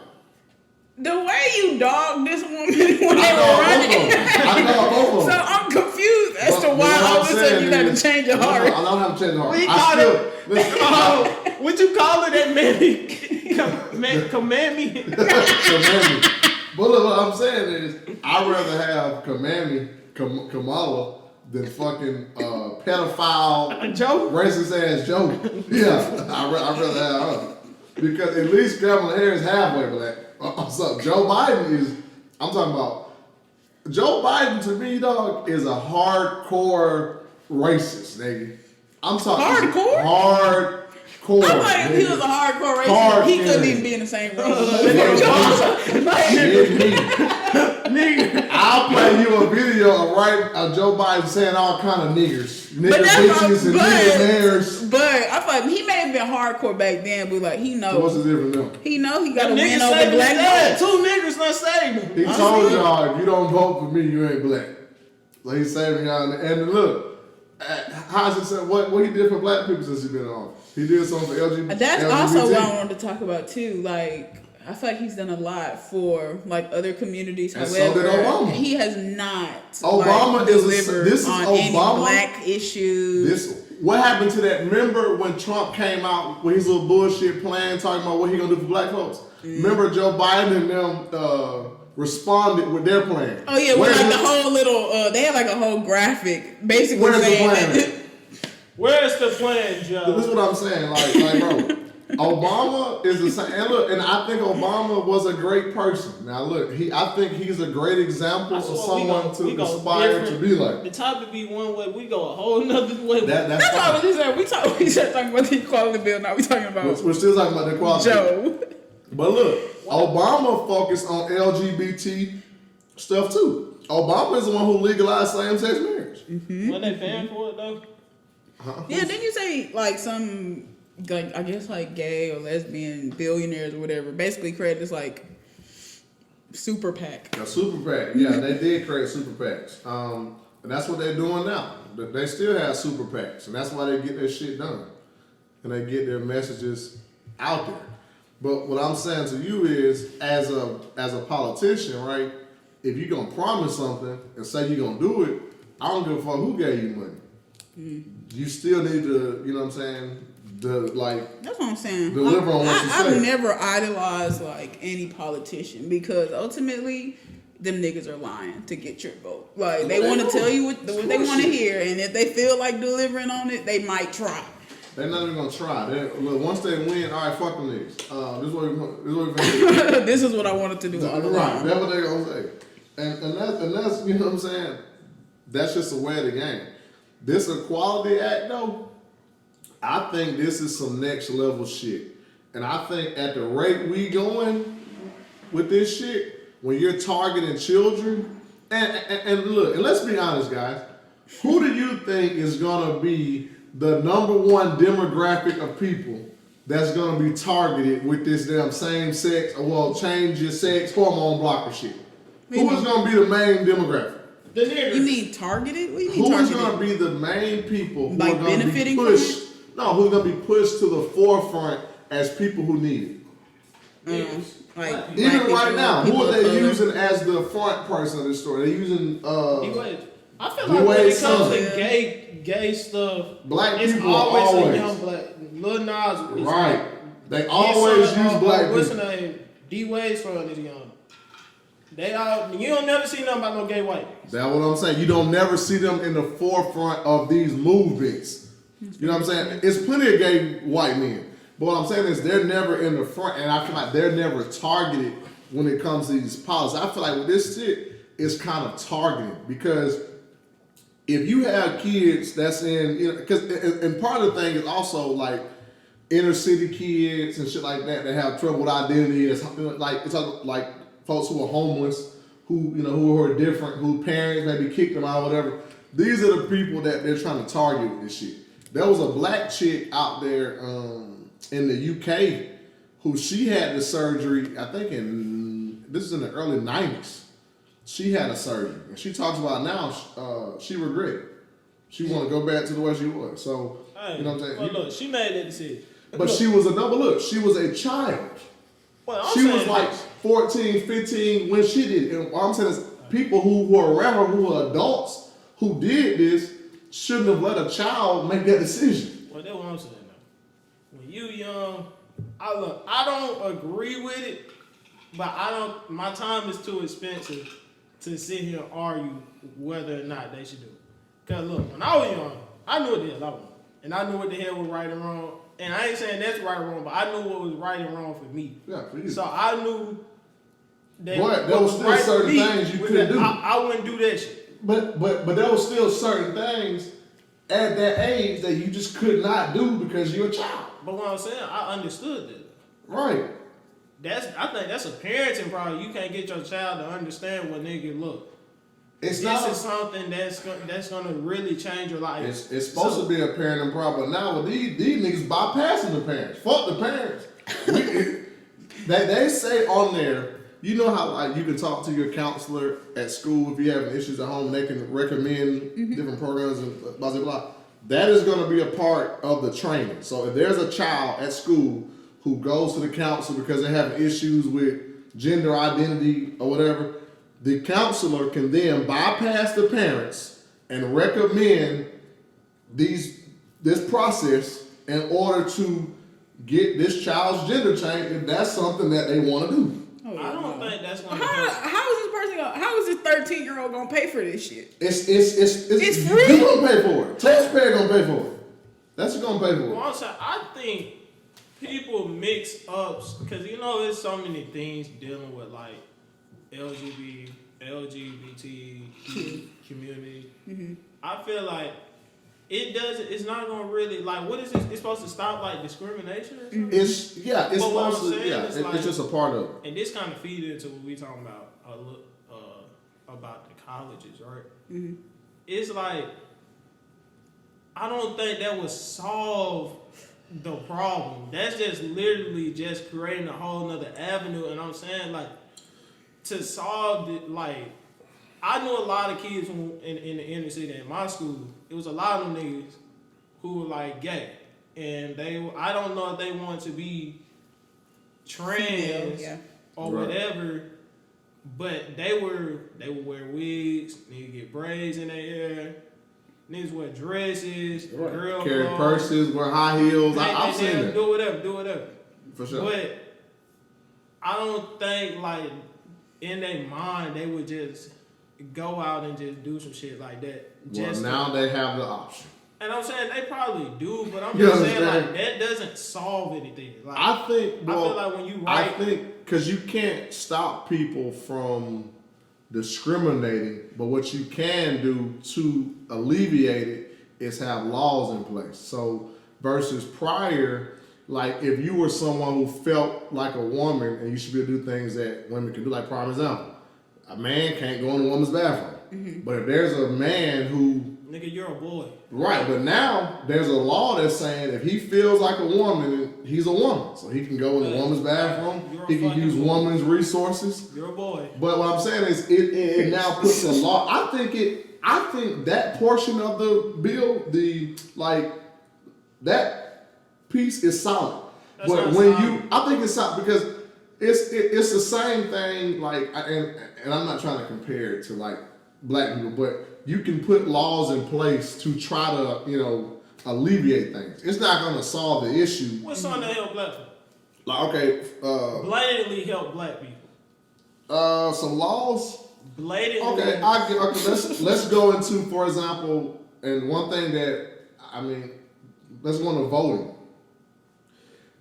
The way you dogged this woman when they were running. I know both of them. So I'm confused as to why all of a sudden you had to change your heart. I don't have to change your heart. We call it. What you call it? That man? Command me. Command me. But look, what I'm saying is, I'd rather have Kamala than fucking pedophile, Joe, racist ass Joe. Yeah, I'd rather have her because at least Kamala Harris halfway black. So Joe Biden is. I'm talking about Joe Biden. To me, dog, is a hardcore racist, nigga. I'm talking hardcore. I thought if he was a hardcore racist, he couldn't even be in the same room. Nigga, I'll play you a video of Joe Biden saying all kind of niggers, bitches and nigger. But I thought he may have been hardcore back then, but like he knows. So what's the difference now? He know he got to win over black men. 2 niggas not saving him. He told y'all, if you don't vote for me, you ain't black. So he's saving y'all. And look, how's it said? What he did for black people since he been on? He did something for LGBT. That's also what I wanted to talk about too. Like, I feel like he's done a lot for like other communities. And however, so did Obama. He has not. Obama delivered on Obama, any black issues. What happened to that? Remember when Trump came out with his little bullshit plan talking about what he gonna do for black folks? Remember Joe Biden and them responded with their plan. Oh yeah, with like the whole little. They had like a whole graphic basically saying that. Where's the plan, Joe? This is what I'm saying. Like, bro, Obama is the same. And look, and I think Obama was a great person. Now, look, I think he's a great example of someone to aspire to be like. The topic be one way, we go a whole nother way. That's what I was just saying. We started talking about the equality bill. Now we talking about. We're still talking about the equality Joe. But look, Obama focused on LGBT stuff too. Obama is the one who legalized same-sex marriage. Mm-hmm. When they paying for it though? Yeah, didn't you say like some, like I guess like gay or lesbian billionaires or whatever basically created this like super PAC? A super PAC, yeah, they did create super PACs, and that's what they're doing now. They still have super PACs, and that's why they get their shit done, and they get their messages out there. But what I'm saying to you is, as a politician, right? If you're gonna promise something and say you're gonna do it, I don't give a fuck who gave you money. You still need to, you know what I'm saying? That's what I'm saying. Deliver on what you say. I've never idolized like any politician because ultimately them niggas are lying to get your vote. Like they want to tell you what they want to hear, and if they feel like delivering on it, they might try. They're not even gonna try. Once they win, all right, fuck them niggas. This is what we're gonna do. This is what I wanted to do. Right, that's what they're gonna say. And that's you know what I'm saying. That's just the way of the game. This Equality Act, though, I think this is some next level shit. And I think at the rate we going with this shit, when you're targeting children, and look, and let's be honest, guys, who do you think is gonna be the number one demographic of people that's gonna be targeted with this damn same sex, or change your sex hormone blocker shit? Who is gonna be the main demographic? The niggers. You mean targeted? What do you mean targeted? Who's going to be the main people who like are going to benefiting be pushed? No, who's going to be pushed to the forefront as people who need it. Like even right now, who are they color. using as the front person of the story? They're using D-Wade. I feel like when it comes to gay stuff, black it's people always always a young black. Lil Nas is right. They always use black what's people. What's her name? D-Wade's son is young. They all, you don't never see nothing about no gay white. That's what I'm saying. You don't never see them in the forefront of these movements. You know what I'm saying? It's plenty of gay white men. But what I'm saying is they're never in the front, and I feel like they're never targeted when it comes to these policies. I feel like with this shit, it's kind of targeted because if you have kids that's in, you know, because and part of the thing is also like inner city kids and shit like that have trouble with identity. It's like folks who are homeless, who are different, who parents maybe kicked them out, or whatever. These are the people that they're trying to target with this shit. There was a black chick out there in the UK who she had the surgery, I think this is in the early 90s. She had a surgery. And she talks about now, she regret it. She want to go back to the way she was. So, you know what I'm saying? Well, look, she made that decision. But she was she was a child. Well, She was like 14, 15 when she did it. And what I'm saying is people who were around her, who were adults, who did this, shouldn't have let a child make that decision. Well, that's what I'm saying now. When you young, I don't agree with it, but my time is too expensive to sit here and argue whether or not they should do it. Because look, when I was young, I knew what the hell I wanted. And I knew what the hell was right and wrong. And I ain't saying that's right or wrong, but I knew what was right and wrong for me. Yeah, for you. So I knew that but there was still right certain things you couldn't do. I wouldn't do that shit. But there was still certain things at that age that you just could not do because you're a child. But what I'm saying, I understood that. Right. I think that's a parenting problem. You can't get your child to understand what nigga look. This is something that's gonna really change your life. It's supposed to be a parenting problem. Now with these niggas bypassing the parents. Fuck the parents. They say on there, you know how like you can talk to your counselor at school if you having issues at home. They can recommend different programs and blah blah blah. That is going to be a part of the training. So if there's a child at school who goes to the counselor because they have issues with gender identity or whatever, the counselor can then bypass the parents and recommend this process in order to get this child's gender changed if that's something that they want to do. I don't think that's going to How is this person how is this 13-year-old gonna pay for this shit? It's free. You gonna pay for it. Taxpayer gonna pay for it. That's who gonna pay for it. Well, I'm saying, I think people mix up because there's so many things dealing with like LGBT community. Mm-hmm. I feel like it's not gonna really like what is this? It's supposed to stop like discrimination or something? It's supposed to it's just a part of it. And this kind of feeds into what we talking about the colleges, right? Mm-hmm. It's like I don't think that would solve the problem. That's just literally just creating a whole nother avenue. And I'm saying like to solve it, like I knew a lot of kids in the inner city in my school. It was a lot of them niggas who were like gay, and I don't know if they want to be trans or whatever, but they would wear wigs, niggas get braids in their hair, niggas wear dresses, girl carry clothes, purses, wear high heels. I've seen it. Do whatever. For sure. But I don't think like in their mind they would just go out and just do some shit like that. Now they have the option. And I'm saying they probably do, but I'm just saying like that doesn't solve anything. Like I feel like when you write, I think because you can't stop people from discriminating, but what you can do to alleviate it is have laws in place. So versus prior, like if you were someone who felt like a woman and you should be able to do things that women can do, like prime example, a man can't go in a woman's bathroom. Mm-hmm. But if there's a man who... Nigga, you're a boy. Right, but now there's a law that's saying if he feels like a woman, he's a woman. So he can go in the woman's bathroom. He can use woman's resources. You're a boy. But what I'm saying is it now puts a law. I think that portion of the bill, that piece is solid. But when I think it's something because it's the same thing. Like, and I'm not trying to compare it to like black people, but you can put laws in place to try to alleviate things. It's not going to solve the issue. What's on to help black people? Like, okay, blatantly help black people. Some laws. Blatantly. Okay, let's go into, for example, and one thing that let's go into voting.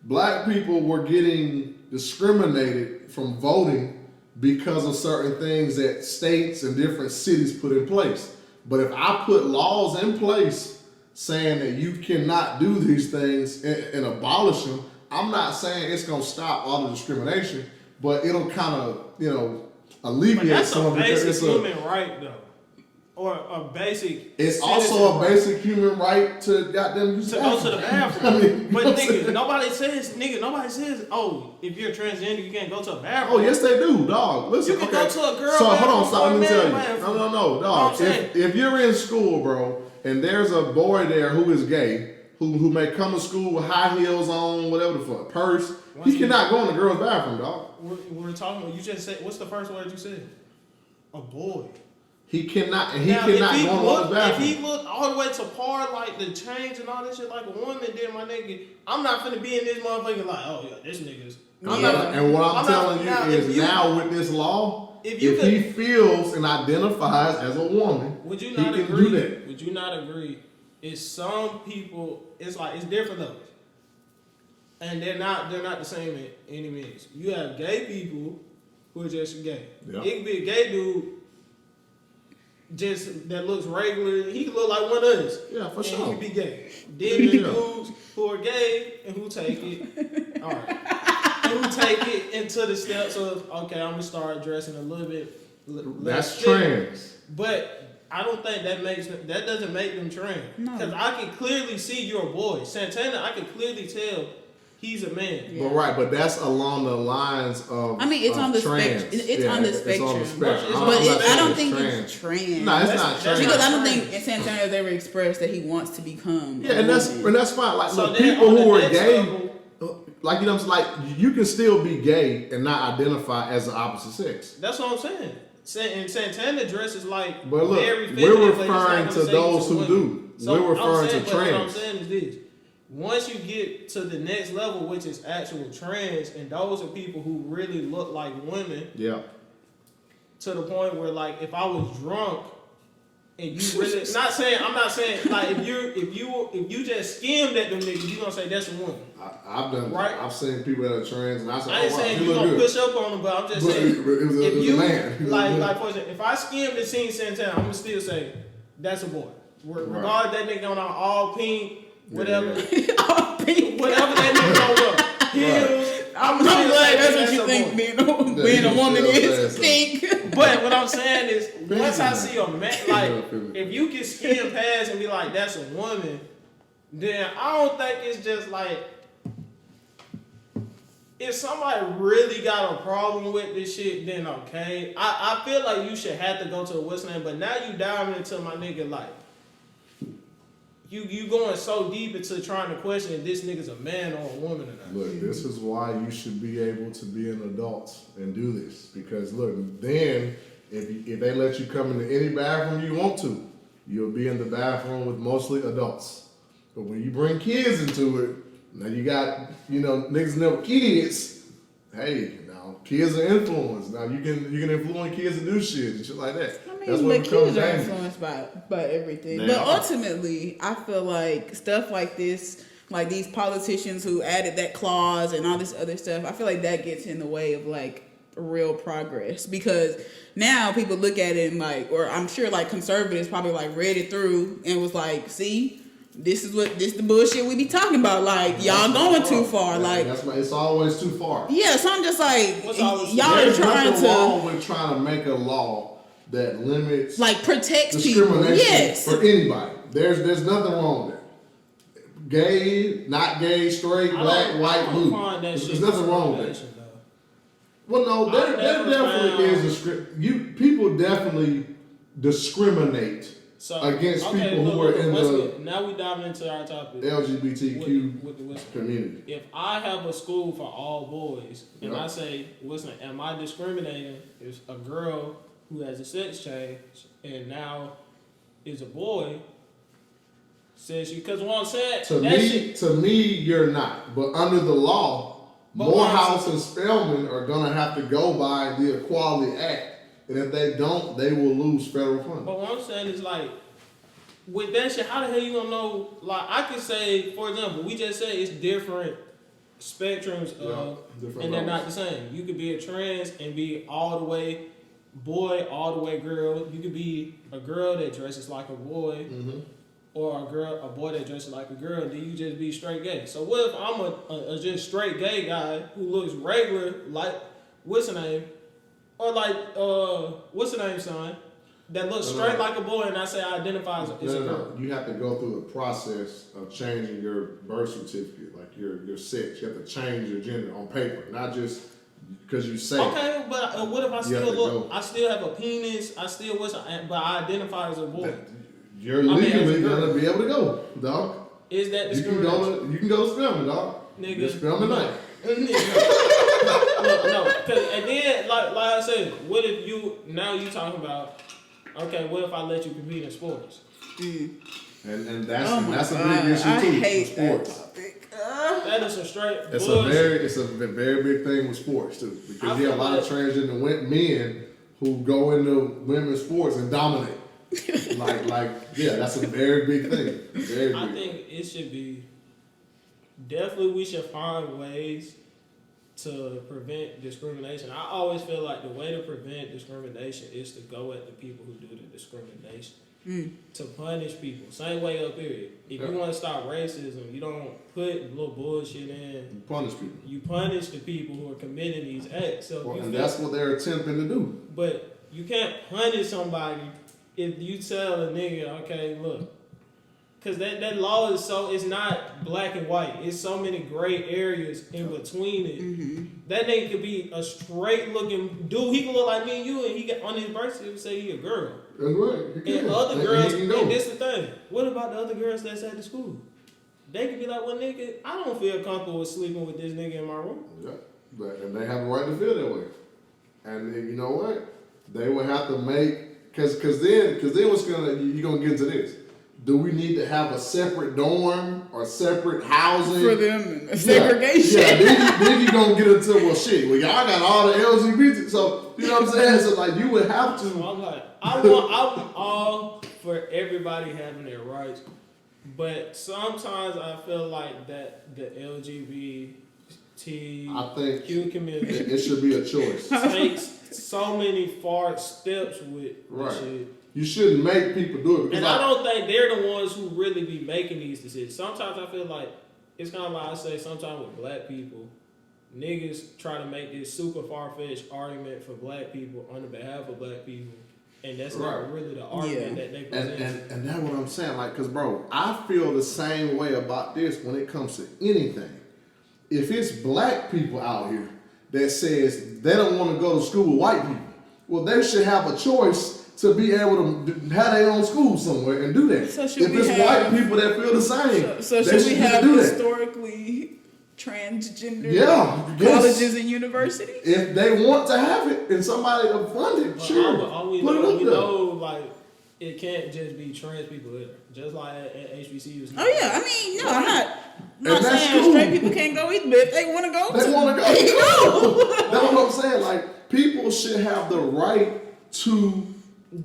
Black people were getting discriminated from voting because of certain things that states and different cities put in place. But if I put laws in place saying that you cannot do these things and abolish them, I'm not saying it's going to stop all the discrimination, but it'll kind of, alleviate some of it. That's a basic human right, though. Or a basic. It's also a basic human right to goddamn use to go to the bathroom. But nobody says, oh, if you're transgender, you can't go to a bathroom. Oh, yes, they do, dog. Listen, you can go to a girl. So hold on, stop. Let me tell you. Bathroom. No, dog. If you're in school, bro, and there's a boy there who is gay, who may come to school with high heels on, whatever the fuck, purse, he cannot go in the girl's bathroom, dog. We're talking. You just said. What's the first word you said? A boy. He cannot go in the bathroom. If he looked all the way to par, like the change and all this shit, like a woman, then my nigga, I'm not finna be in this motherfucker like, oh yeah, this nigga's. And what I'm telling you is now with this law, if he feels and identifies as a woman, would you not agree? Do that. Would you not agree? It's some people. It's like it's different though, and they're not the same in any means. You have gay people who are just gay. Yep. It could be a gay dude. Just that looks regular. He could look like one of us. Yeah, for sure. He could be gay. Then there's dudes who are gay and who take it. All right. Who take it into the steps of, okay, I'm gonna start dressing a little bit. That's trans. But I don't think that doesn't make them trans. Because I can clearly see you're a boy. Santana, I can clearly tell he's a man. Yeah. But that's along the lines of. It's on the spectrum. It's on the spectrum. I don't think it's trans. No, it's not trans. Because I don't think Santana has ever expressed that he wants to become. Yeah, and that's fine. Like, so people who are gay, like like you can still be gay and not identify as the opposite sex. That's what I'm saying. And Santana dresses like. But look, very we're referring to those who do. So we're referring to trans. What I'm saying is this. Once you get to the next level, which is actual trans, and those are people who really look like women. Yeah. To the point where, like, if I was drunk and you really I'm not saying like if you just skimmed at them niggas, you gonna say that's a woman. I've done right. I've seen people that are trans, and I said, I ain't saying you gonna push up on them, but I'm just saying it was a man. Like for example, if I skimmed and seen Santana, I'm gonna still say that's a boy. Regardless that nigga on all pink. Whatever, whatever that nigga gonna wear, heels. I'm glad that's what you think being a woman is. Pink. But what I'm saying is, once I see a man, like if you can skim past and be like, that's a woman, then I don't think it's just like if somebody really got a problem with this shit, then okay. I feel like you should have to go to a what's name, but now you diving into my nigga like. You going so deep into trying to question if this nigga's a man or a woman or not. Look, this is why you should be able to be an adult and do this. Because look, then if they let you come into any bathroom you want to, you'll be in the bathroom with mostly adults. But when you bring kids into it, now you got, niggas know kids. Hey, now kids are influenced. Now you can influence kids to do shit and shit like that. That's what kids are influenced by everything. But ultimately, I feel like stuff like this, like these politicians who added that clause and all this other stuff, I feel like that gets in the way of like real progress. Because now people look at it and like, or I'm sure like conservatives probably like read it through and was like, see, this is the bullshit we be talking about. Like, y'all going too far. Like, it's always too far. Yeah, so I'm just like, y'all are There's nothing wrong with trying to make a law that limits, like, protects discrimination for anybody. There's nothing wrong with that. Gay, not gay, straight, black, white, blue. There's nothing wrong with that. Well, no, there definitely is people definitely discriminate So, against people who are in the now we diving into our topic. LGBTQ with the community. If I have a school for all boys, and Yep. I say, am I discriminating if a girl who has a sex change and now is a boy says she? Because what I'm saying, To me, you're not. But under the law, Morehouse and Spelman are gonna have to go by the Equality Act. And if they don't, they will lose federal funding. But what I'm saying is like, with that shit, how the hell you gonna know? Like, I could say, for example, we just said it's different spectrums of, and they're not the same. You could be a trans and be all the way boy, all the way girl. You could be a girl that dresses like a boy, or a boy that dresses like a girl. Then you just be straight gay. So what if I'm a just straight gay guy who looks regular, like what's the name? Or like, what's the name, son? That looks straight like a boy, and I say I identify as a girl. You have to go through the process of changing your birth certificate, like your sex. You have to change your gender on paper, not just because you say. Okay, but what if I still have a penis? But I identify as a boy. You're legally gonna be able to go, dog. Is that discrimination? You can go to Spelman, dog. Nigga. It's Spelman night. No, and then like I said, what if you talking about? Okay, what if I let you compete in sports? And that's a big issue too. I hate sports. that topic. That is a straight. It's a very big thing with sports too, because you have a lot of transgender men who go into women's sports and dominate. That's a very big thing. Very big. I think it should be. Definitely, we should find ways to prevent discrimination. I always feel like the way to prevent discrimination is to go at the people who do the discrimination. To punish people. Same way up here. If you want to stop racism, you don't put little bullshit in. You punish people. You punish the people who are committing these acts. And that's what they're attempting to do. But you can't punish somebody if you tell a nigga, okay, look. Because that law it's not black and white. It's so many gray areas in between it. That nigga could be a straight looking dude. He can look like me and you, and he got on his birth certificate say he a girl. That's right. And other girls, and this the thing. What about the other girls that's at the school? They could be like, well, nigga, I don't feel comfortable with sleeping with this nigga in my room. Yeah, and they have a right to feel that way. And you know what? They would have to make because then what's you're gonna get into this. Do we need to have a separate dorm or separate housing for them? Segregation. Then you gonna get into y'all got all the LGBT. So you know what I'm saying? So like you would have to. I'm like, I'm all for everybody having their rights, but sometimes I feel like that the LGBTQ community it should be a choice. Takes so many far steps with shit. You shouldn't make people do it. And I don't think they're the ones who really be making these decisions. Sometimes I feel like it's kind of like I say sometimes with black people, niggas try to make this super far-fetched argument for black people on the behalf of black people. And that's not really the argument that they present. And that's what I'm saying. Like, because, bro, I feel the same way about this when it comes to anything. If it's black people out here that says they don't want to go to school with white people, well, they should have a choice to be able to have their own school somewhere and do that. So if it's white people that feel the same, so should we have historically transgender colleges and universities? If they want to have it and somebody to fund it, sure. We know, like, it can't just be trans people either. Just like at HBCUs. Oh yeah, I mean, no, I'm not saying straight people can't go either, but if they want to go, they want to go. That's what I'm saying. Like, people should have the right to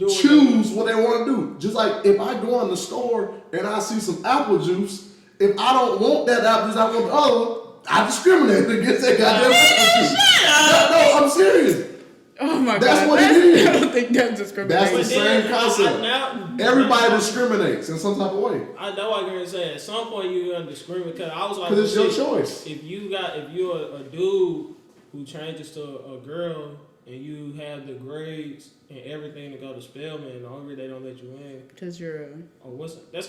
choose what they want to do. Just like if I go in the store and I see some apple juice, if I don't want that apple juice, I want the other, I discriminate against that goddamn apple juice. No, I'm serious. Oh my God. That's what it is. I don't think that's discrimination. That's the same concept. Everybody discriminates in some type of way. I know what you're gonna say. At some point you're gonna discriminate because I was like, because it's your choice. If you're a dude who changes to a girl, and you have the grades and everything to go to Spelman, and the only reason they don't let you in because you're. it's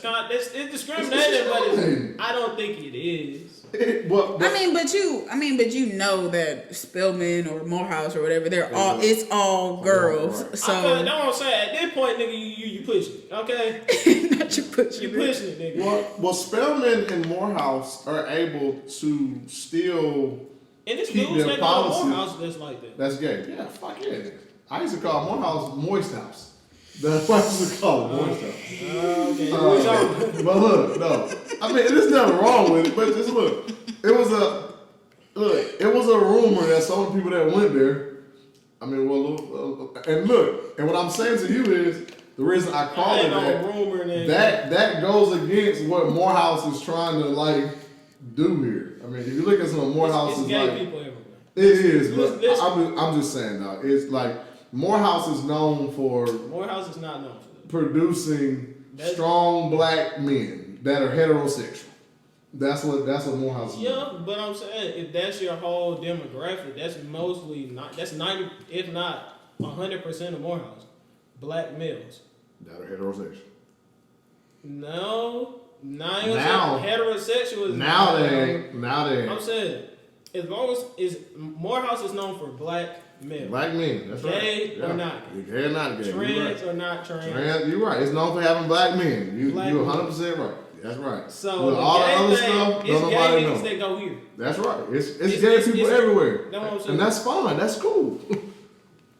discrimination, but I don't think it is. But you know that Spelman or Morehouse or whatever, it's all girls. Right. So that's what I'm saying. At this point, nigga, you pushing it, okay? Not you pushing. You pushing it, nigga. Well, Spelman and Morehouse are able to still And this keep dudes their that go to policy. Morehouse that's like that. That's gay. Yeah, fuck yeah. I used to call Morehouse Moist House. That's what I used to call it, Moist House. Okay. But look, no. I mean, there's nothing wrong with it, but just look. It was a rumor that some of the people that went there, I mean, and what I'm saying to you is, the reason I call it that goes against what Morehouse is trying to, like, do here. I mean, if you look at some of Morehouse's, it's gay like, people everywhere. it is, but I'm just saying, dog. It's like, Morehouse is known for... Morehouse is not known for that. Producing strong black men that are heterosexual. That's what Morehouse is. Yeah, but I'm saying if that's your whole demographic, that's mostly 90, if not 100% of Morehouse, black males that are heterosexual. No, now heterosexual is now they ain't. I'm saying as long as Morehouse is known for black men. Black men, that's right. Gay or not gay. Gay or not gay. Trans or not trans. You're right. It's known for having black men. You're 100% right. That's right. So with all the other stuff, it's nobody gay knows. niggas that go here. That's right. It's gay people everywhere. That's what I'm saying. And that's fine. That's cool.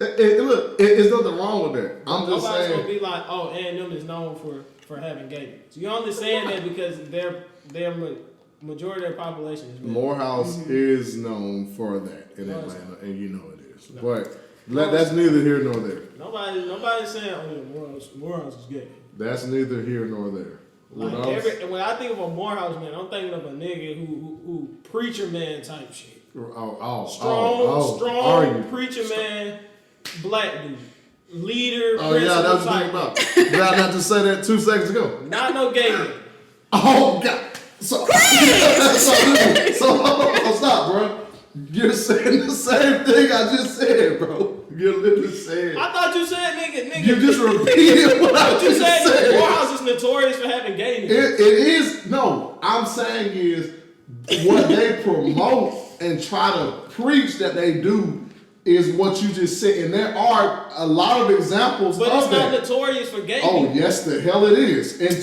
Look, there's nothing wrong with that. I'm just Nobody's saying. gonna be like, oh, A&M is known for having gay niggas. You're only saying that because their majority of their population is male. Morehouse is known for that in Atlanta, and you know it is. No. But that's neither here nor there. Nobody's saying, oh, Morehouse is gay. That's neither here nor there. When I think of a Morehouse man, I'm thinking of a nigga who preacher man type shit. Strong preacher man, black dude. Leader, oh yeah, that was the thing about. Did I not just say that 2 seconds ago? Not no gay man. Oh God! So stop, bro. You're saying the same thing I just said, bro. You're literally saying. I thought you said nigga. You just repeated what I just said. Morehouse is notorious for having gay niggas. It is. No, I'm saying is what they promote and try to preach that they do is what you just said, and there are a lot of examples but of that. But it's not notorious for gay Oh, people. yes, the hell it is. In the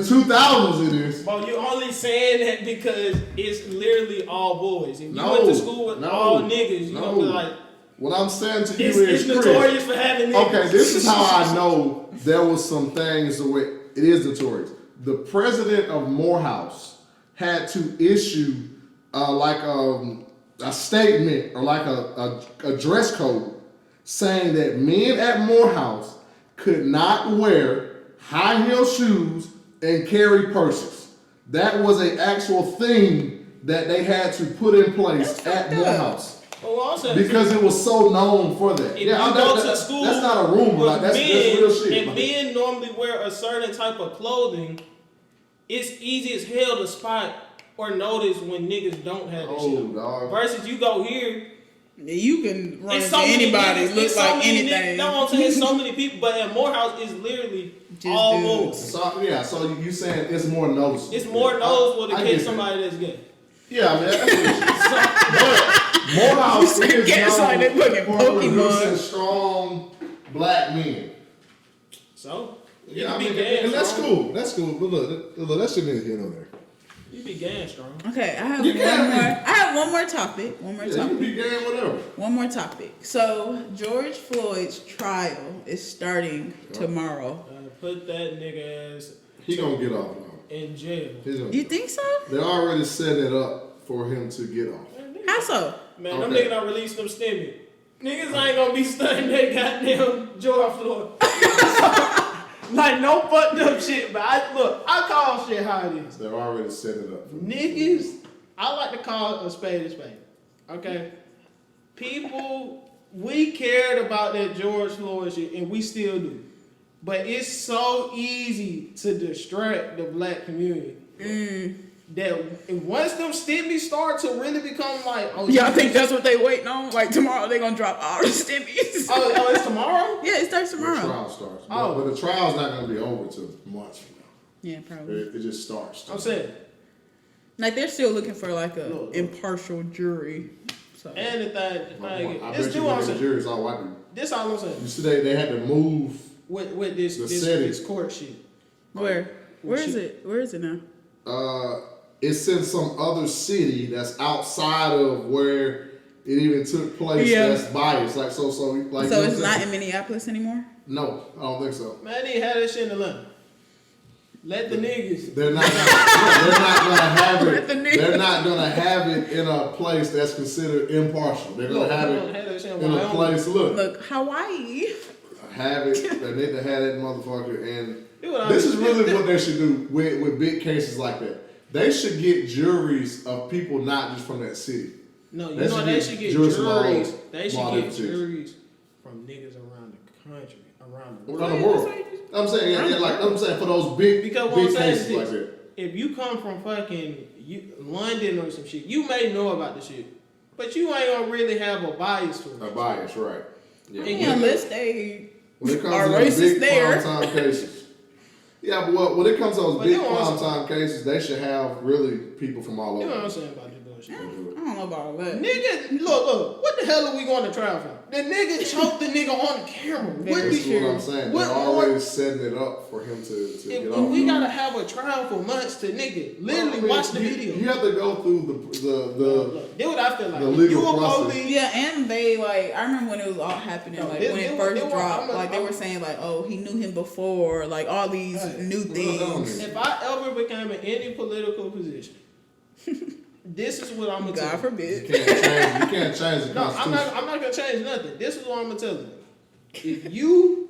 2000s it is. But you're only saying that because it's literally all boys. If you went to school with all niggas, you're going to be like... What I'm saying to you is, it's notorious for having niggas. Okay, this is how I know there was some things the way it is notorious. The president of Morehouse had to issue a statement or like a dress code saying that men at Morehouse could not wear high heel shoes and carry purses. That was an actual thing that they had to put in place at Morehouse. Because it was so known for that. If you go to school, that's not a rumor. Like, that's real shit. And men normally wear a certain type of clothing. It's easy as hell to spot or notice when niggas don't have this shit. Dog. Versus you go here, you can run into anybody, look like anything. No, I'm saying it's so many people, but at Morehouse is literally just all boys. So you saying it's more noticeable. It's more noticeable to catch somebody that's gay. Yeah, I mean, that's Morehouse is known for producing strong black men. So, yeah, I mean, and that's cool. That's cool. But look, that shit neither here nor there. You be gang strong. Okay, I have one more topic. You be gang whatever. One more topic. So George Floyd's trial is starting tomorrow. Put that nigga ass. He gonna get off now. In jail. You think so? They already set it up for him to get off. How so? Man, them niggas don't release them stimmy. Niggas ain't gonna be stunning that goddamn George Floyd. Like no fucked up shit, but I call shit how it is. They've already set it up. Niggas, I like to call a spade. Okay? People, we cared about that George Floyd shit, and we still do. But it's so easy to distract the black community. that once them stimmies start to really become like, oh, Y'all think that's what they waiting on? Like tomorrow they gonna drop all the stimmies? oh, it's tomorrow? Yeah, it starts tomorrow. The trial starts. Oh. But the trial's not going to be over till months from now. Yeah, probably. It just starts. I'm saying. Like they're still looking for like a Look. impartial jury. So. And the thing, I this bet do you what I'm the saying. jury's all white people. This all I'm saying. You see, they had to move. With this The setting. this court shit. Where is it? Where is it now? It's in some other city that's outside of where it even took place. Yeah. That's biased. Like so So it's not in Minneapolis anymore? No, I don't think so. Man, they had that shit in Atlanta. Let the niggas. They're not gonna have Let the it. niggas- They're not gonna have it in a place that's considered impartial. They're gonna have it in a place. Look, Hawaii. Have it. They need to have that motherfucker. And Dude, this is really what they should do with big cases like that. They should get juries of people not just from that city. No, you They know should they get should get juries from all juries. They should modern get cities. juries from niggas around the country, around the world. Around the world. I'm saying, I'm saying for those big Because what I'm big saying cases is like this. that. If you come from fucking London or some shit, you may know about the shit, but you ain't gonna really have a bias to it. A bias, right? Yeah. Yeah, unless they When it comes are to those racist big there. prime time cases. Yeah, but when it comes to those But big you know what I'm prime time cases, they should have really people from all You know what over. I'm saying about this bullshit? I don't know about all that. Nigga, look, what the hell are we going to trial for? The nigga choked the nigga on the camera. What That's the- what I'm saying. What They're more- already setting it up for him to If, get if off. we gotta have a trial for months to nigga, literally I mean, watch the you- video. You have to go through the Look, do what I feel like. the If legal you a process. police, Yeah, and they like I remember when it was all happening, No, like they- when they it were- first they were- dropped, I'm they were saying like, oh, he knew him before, like all these new things. if I ever became in any political position, this is what I'm gonna tell God you. forbid. You can't change the No, Constitution. I'm not gonna change nothing. This is what I'm gonna tell you. If you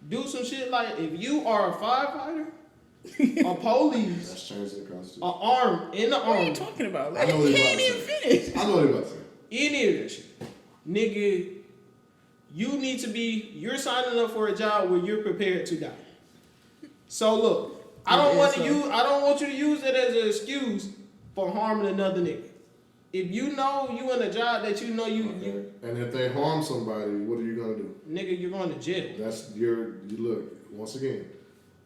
do some shit like if you are a firefighter, a police, That's changing the Constitution. an arm in the What are you army, talking about? I know what He you're ain't about even to say. finished. I know what you're about to say. any of that shit, nigga, you need to be. You're signing up for a job where you're prepared to die. So look, I don't want to use. I don't want you to use it as an excuse for harming another nigga. If you know you in a job that you know you And if they harm somebody, what are you gonna do? nigga, you're going to jail. That's you look, once again,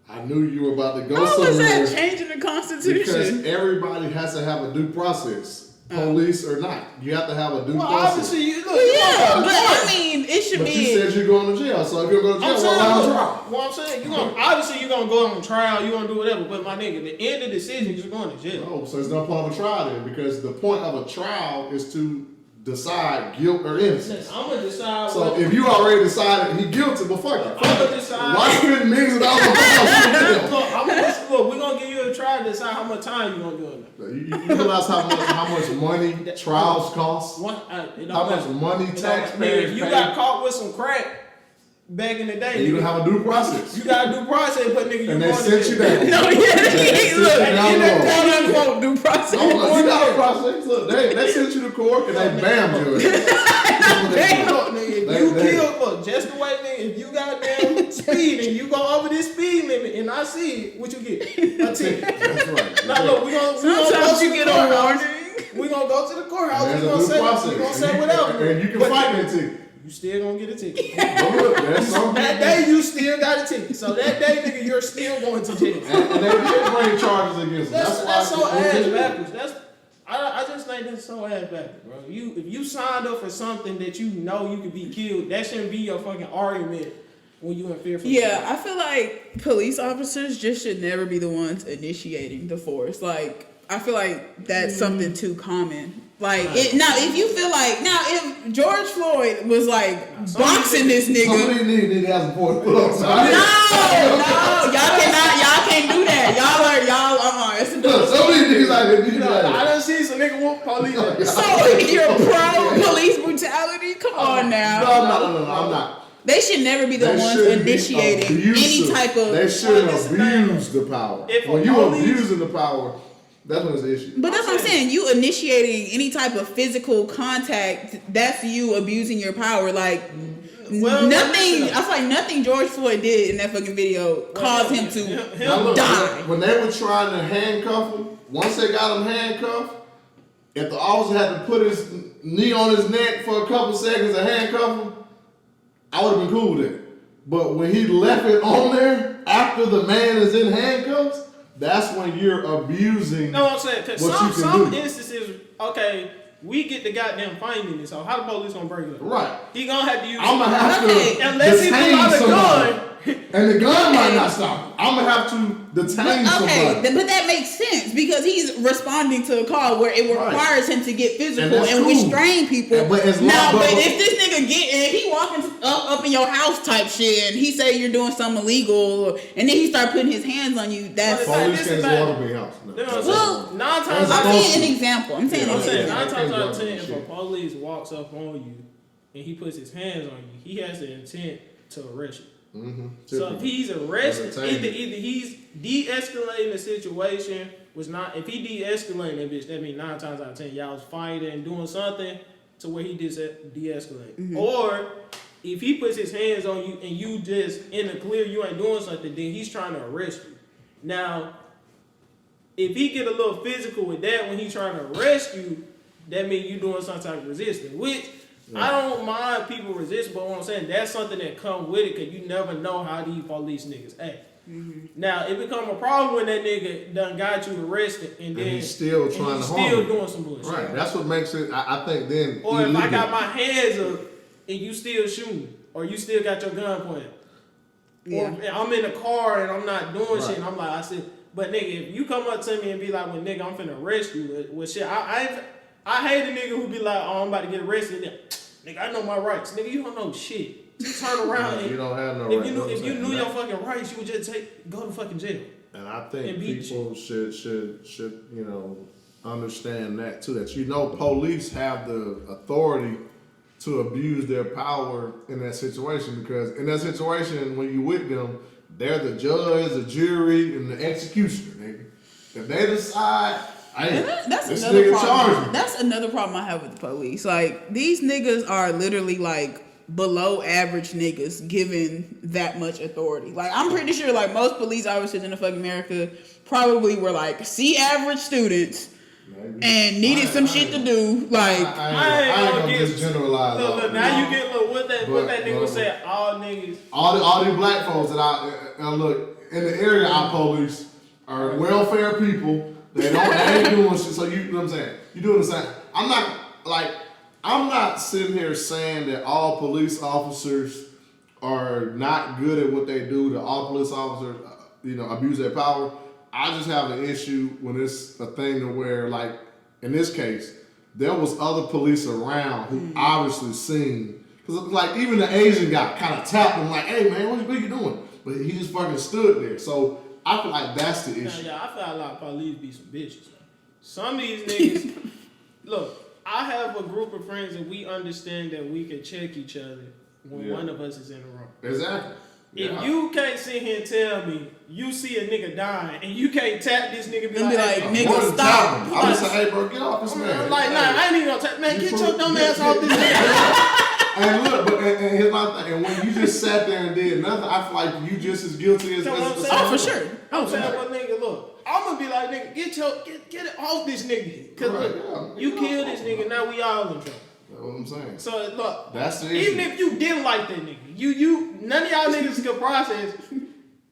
I knew you were about to go How was somewhere that changing the because Constitution? everybody has to have a due process. Police or not. You have to have a due Well, process. obviously, you look. Yeah, but I mean, it should But you be. said you're going to jail, so if you're going to jail, I'm well, saying, allow look, trial. what I'm saying, you gonna obviously you're gonna go on trial, you're gonna do whatever. But my nigga, the end of the decision, you're going to jail. No, so it's no point of a trial then, because the point of a trial is to decide guilt or innocence. I'm gonna decide. So what, if you already decided he guilty, well, fuck it. I'm gonna decide. Why spend millions of dollars on trial? Look, we're gonna give you a trial to decide how much time you're gonna do it. You realize how much money trials cost? How much money taxpayers If you pay? got caught with some crack back in the day, And you nigga, don't have a due process. you got due process, but nigga, you And they going to sent you jail. down. No, They yeah, sent look, you down in that low. quote unquote due process. No, look, you got a process. Look, they sent you to court and they bammed you. Look, nigga, if They- you they- kill, look, just the way, nigga, if you goddamn speed and you go over this speed limit and I see it, what you get? A ticket. That's right. Now look, we gonna Sometimes go to you the get a courthouse. warning. We gonna go to the courthouse. There's We a gonna due say, process. we gonna say whatever. And you can But fight that ticket. You still gonna get a ticket. But look, there's some That day you still got a ticket. So that day, nigga, you're still going to jail. and they did bring charges against them. That's so why ass backwards. I just think that's so ass backwards, bro. If you signed up for something that you know you could be killed, that shouldn't be your fucking argument when you in fear for Yeah, I feel like police officers just should never be the ones initiating the force. Like, I feel like that's something too common. Like, if you feel like, if George Floyd was like boxing this Some nigga. of these niggas has a point put on. No, y'all can't do that. Y'all, it's a Look, some of these niggas out here do You know, I that. done seen some nigga whoop police. So you're pro police brutality? Come on now. No, I'm not. They should never be the They ones shouldn't be initiating any abusive. type of. They shouldn't Well, listen, abuse the power. If a When you police- abusing the power, that's when it's an issue. But that's what I'm saying. You initiating any type of physical contact, that's you abusing your power. Like, nothing. I was like nothing George Floyd did in that fucking video caused him to die. When they were trying to handcuff him, once they got him handcuffed, if the officer had to put his knee on his neck for a couple seconds to handcuff him, I would have been cool with it. But when he left it on there after the man is in handcuffs, that's when you're abusing. No, I'm saying because some instances, okay, we get the goddamn finding this. So how the police gonna break it up? Right. He gonna have to use. I'm gonna have to unless he pull out a gun. And the gun might not stop him. I'm gonna have to detain somebody. But that makes sense because he's responding to a call where it requires him to get physical and restrain people. But if this nigga he walking up in your house type shit and he say you're doing something illegal and then he start putting his hands on you, that's police can't go up in your house. Well, 9 times I'm saying an example. I'm saying 9 times out of 10, if a police walks up on you and he puts his hands on you, he has the intent to arrest you. Mm-hmm. So if he's arrested, either he's de-escalating the situation, if he de-escalating that bitch, that means 9 times out of 10 y'all was fighting and doing something to where he just de-escalated. Mm-hmm. Or if he puts his hands on you and you just in the clear, you ain't doing something, then he's trying to arrest you. Now, if he get a little physical with that when he's trying to arrest you, that means you doing some type of resistance, which I don't mind people resist, but what I'm saying, that's something that come with it because you never know how these police niggas act. Mm-hmm. Now, it become a problem when that nigga done got you arrested and then he's still trying to harm you. Still doing some bullshit. Right, that's what makes it, I think then or illegal. If I got my hands up and you still shooting or you still got your gun pointed. Yeah. Or I'm in the car and I'm not doing shit and I'm like, I said, but nigga, if you come up to me and be like, well, nigga, I'm finna arrest you with shit, I hate a nigga who be like, oh, I'm about to get arrested. Nigga, I know my rights. Nigga, you don't know shit. Turn around. You don't have no rights. If you knew your fucking rights, you would just go to fucking jail. And I think people should understand that too. That police have the authority to abuse their power in that situation because in that situation, when you with them, they're the judge, the jury, and the executioner. Nigga, if they decide. That's another problem. That's another problem I have with the police. Like these niggas are literally like below average niggas given that much authority. Like I'm pretty sure like most police officers in the fucking America probably were like C-average students and needed some shit to do. Like I ain't gonna just generalize. Look, now you get what that nigga said. All niggas, all these black folks that I look in the area. Our police are welfare people. They ain't doing shit. So you know what I'm saying? You doing the same. I'm not sitting here saying that all police officers are not good at what they do. That all police officers, abuse their power. I just have an issue when it's a thing to where, like in this case, there was other police around who obviously seen. Cause like even the Asian guy kind of tapped him like, "Hey man, what you doing?" But he just fucking stood there. So. I feel like that's the issue. I feel like a lot of police be some bitches. Some of these niggas, look, I have a group of friends and we understand that we can check each other when one of us is in the wrong. Exactly. If you can't sit here and tell me you see a nigga dying and you can't tap this nigga be like, nigga, stop. I'm gonna say, hey bro, get off this man. Like, nah, I ain't even gonna tap, man, get your dumb ass off this nigga. And look, and here's my thing. And when you just sat there and did nothing, I feel like you just as guilty as oh, for sure. I'm saying, well, nigga, look, I'm gonna be like, nigga, get it off this nigga. Cause look, you killed this nigga, now we all in trouble. That's what I'm saying. So look, that's the issue. Even if you didn't like that nigga, you none of y'all niggas can process.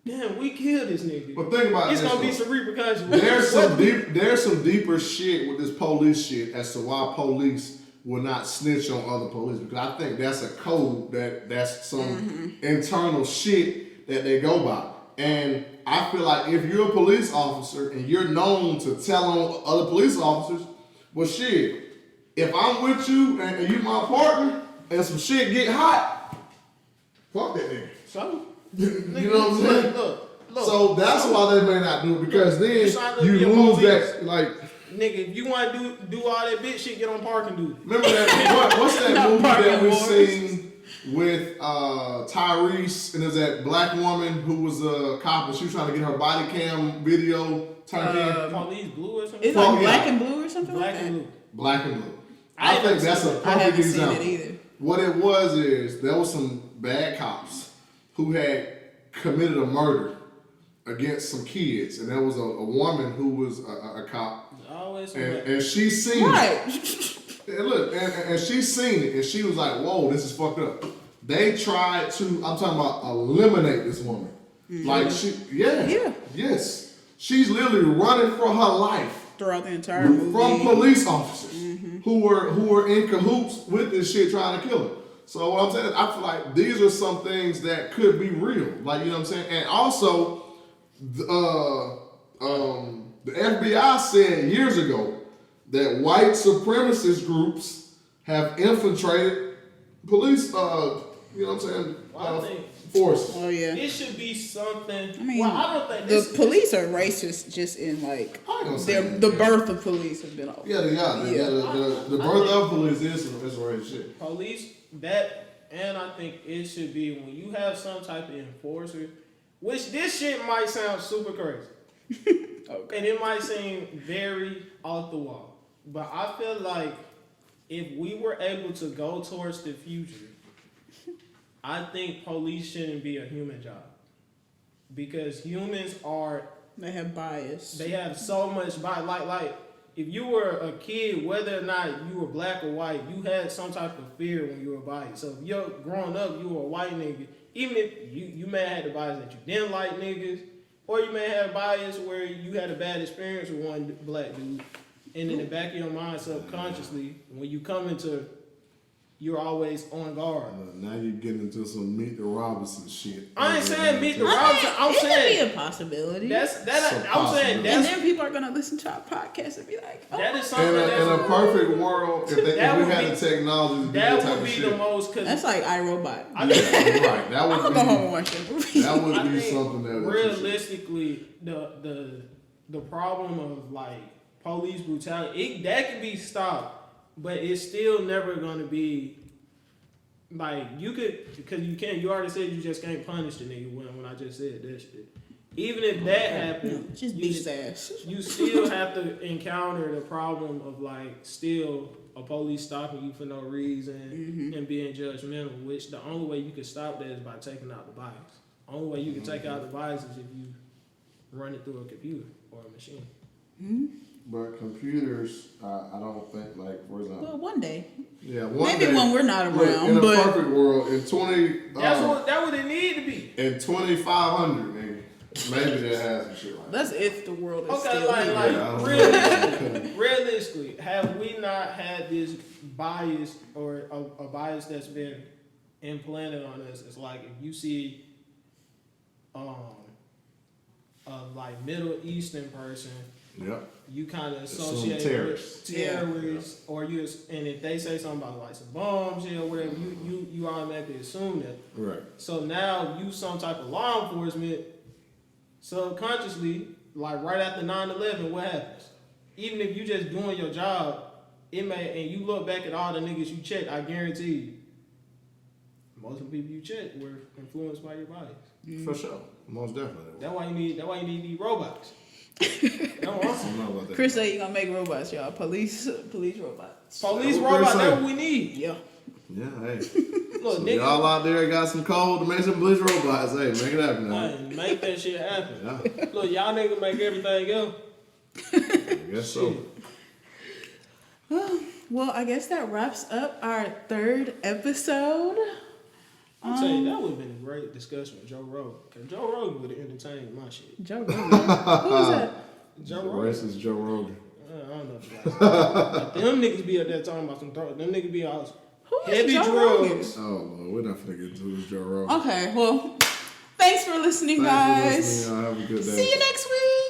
Damn, we killed this nigga. But think about it's gonna be some repercussions. There's some deeper shit with this police shit as to why police will not snitch on other police, because I think that's a code that's some internal shit that they go by. And I feel like if you're a police officer and you're known to tell on other police officers, well shit, if I'm with you and you my partner and some shit get hot, fuck that nigga. So you know what I'm saying? Look, so that's why they may not do it, because then you lose that, like, nigga, if you want to do all that bitch shit, get on parking duty. Remember that? What's that movie that we seen with Tyrese and there's that black woman who was a cop and she was trying to get her body cam video turned in? Police Blue or something? It's like Black and Blue or something Black like and that? Blue. Black and Blue. I think that's a perfect example. What it was is there was some bad cops who had committed a murder against some kids, and there was a woman who was a cop, and she seen it. And look, and she seen it, and she was like, "Whoa, this is fucked up." They tried to, I'm talking about, eliminate this woman. Mm-hmm. Like yes, she's literally running for her life throughout the entire movie from police officers who were in cahoots with this shit trying to kill her. So what I'm saying is, I feel like these are some things that could be real, like, you know what I'm saying. And also, the FBI said years ago that white supremacist groups have infiltrated police, you know what I'm saying, force. Oh yeah. It should be something. I mean, I don't think the police are racist just in like the birth of police have been all. The birth of police is racist shit. Police that, and I think it should be when you have some type of enforcer, which this shit might sound super crazy, okay, and it might seem very off the wall, but I feel like if we were able to go towards the future, I think police shouldn't be a human job. Because humans they have bias. They have so much bias. Like if you were a kid, whether or not you were black or white, you had some type of fear when you were white. So if you're growing up, you were a white nigga, even if you may have had the bias that you didn't like niggas, or you may have a bias where you had a bad experience with one black dude, and in the back of your mind, subconsciously, when you come into, you're always on guard. Now you're getting into some Meet the Robinson shit. I ain't saying Meet the Robinson. I'm saying it could be a possibility. I'm saying and then people are gonna listen to our podcast and be like, "Oh, that is something." In a perfect world, if we had the technology, that would be the most. That's like iRobot. Right. That would go home and watch that movie. That would be something that realistically, the problem of like police brutality, that can be stopped. But it's still never gonna be like you could, because you can't. You already said you just can't punish the nigga when I just said that shit. Even if that happened, just beat his ass. You still have to encounter the problem of like still a police stopping you for no reason and being judgmental. Which the only way you can stop that is by taking out the bias. Only way you can take out the bias is if you run it through a computer or a machine. But computers, I don't think, like, for example. Well, one day. Yeah, maybe when we're not around. In a perfect world, in 20. That's what it need to be. In 2500, maybe that has some shit like that. That's if the world is okay, still like realistically, have we not had this bias or a bias that's been implanted on us? It's like if you see a like Middle Eastern person. Yep. You kind of associate with terrorists, or and if they say something about like some bombs or whatever, you automatically assume that. Right. So now you some type of law enforcement, subconsciously, like right after 9/11, what happens? Even if you just doing your job, and you look back at all the niggas you checked, I guarantee you, most of the people you checked were influenced by your bias. For sure, most definitely. That's why you need these robots. Chris said you gonna make robots, y'all. Police robots. Police robots, that's what we need. Yeah. Yeah, hey. Look, so nigga, y'all out there got some code to make some police robots. Hey, make it happen now. Hey, make that shit happen. Yeah. Look, y'all niggas make everything go. I guess so. Well, I guess that wraps up our third episode. I'm telling you, that would have been a great discussion with Joe Rogan. Because Joe Rogan would have entertained my shit. Joe Rogan? Who was that? Joe Rogan. Racist Joe Rogan. I don't know if you guys them niggas be up there talking about some them niggas be all heavy Joe drugs. Oh, well, we're not finna get into this Joe Rogan. Okay, well, thanks for listening, guys. Y'all have a good day. See you next week.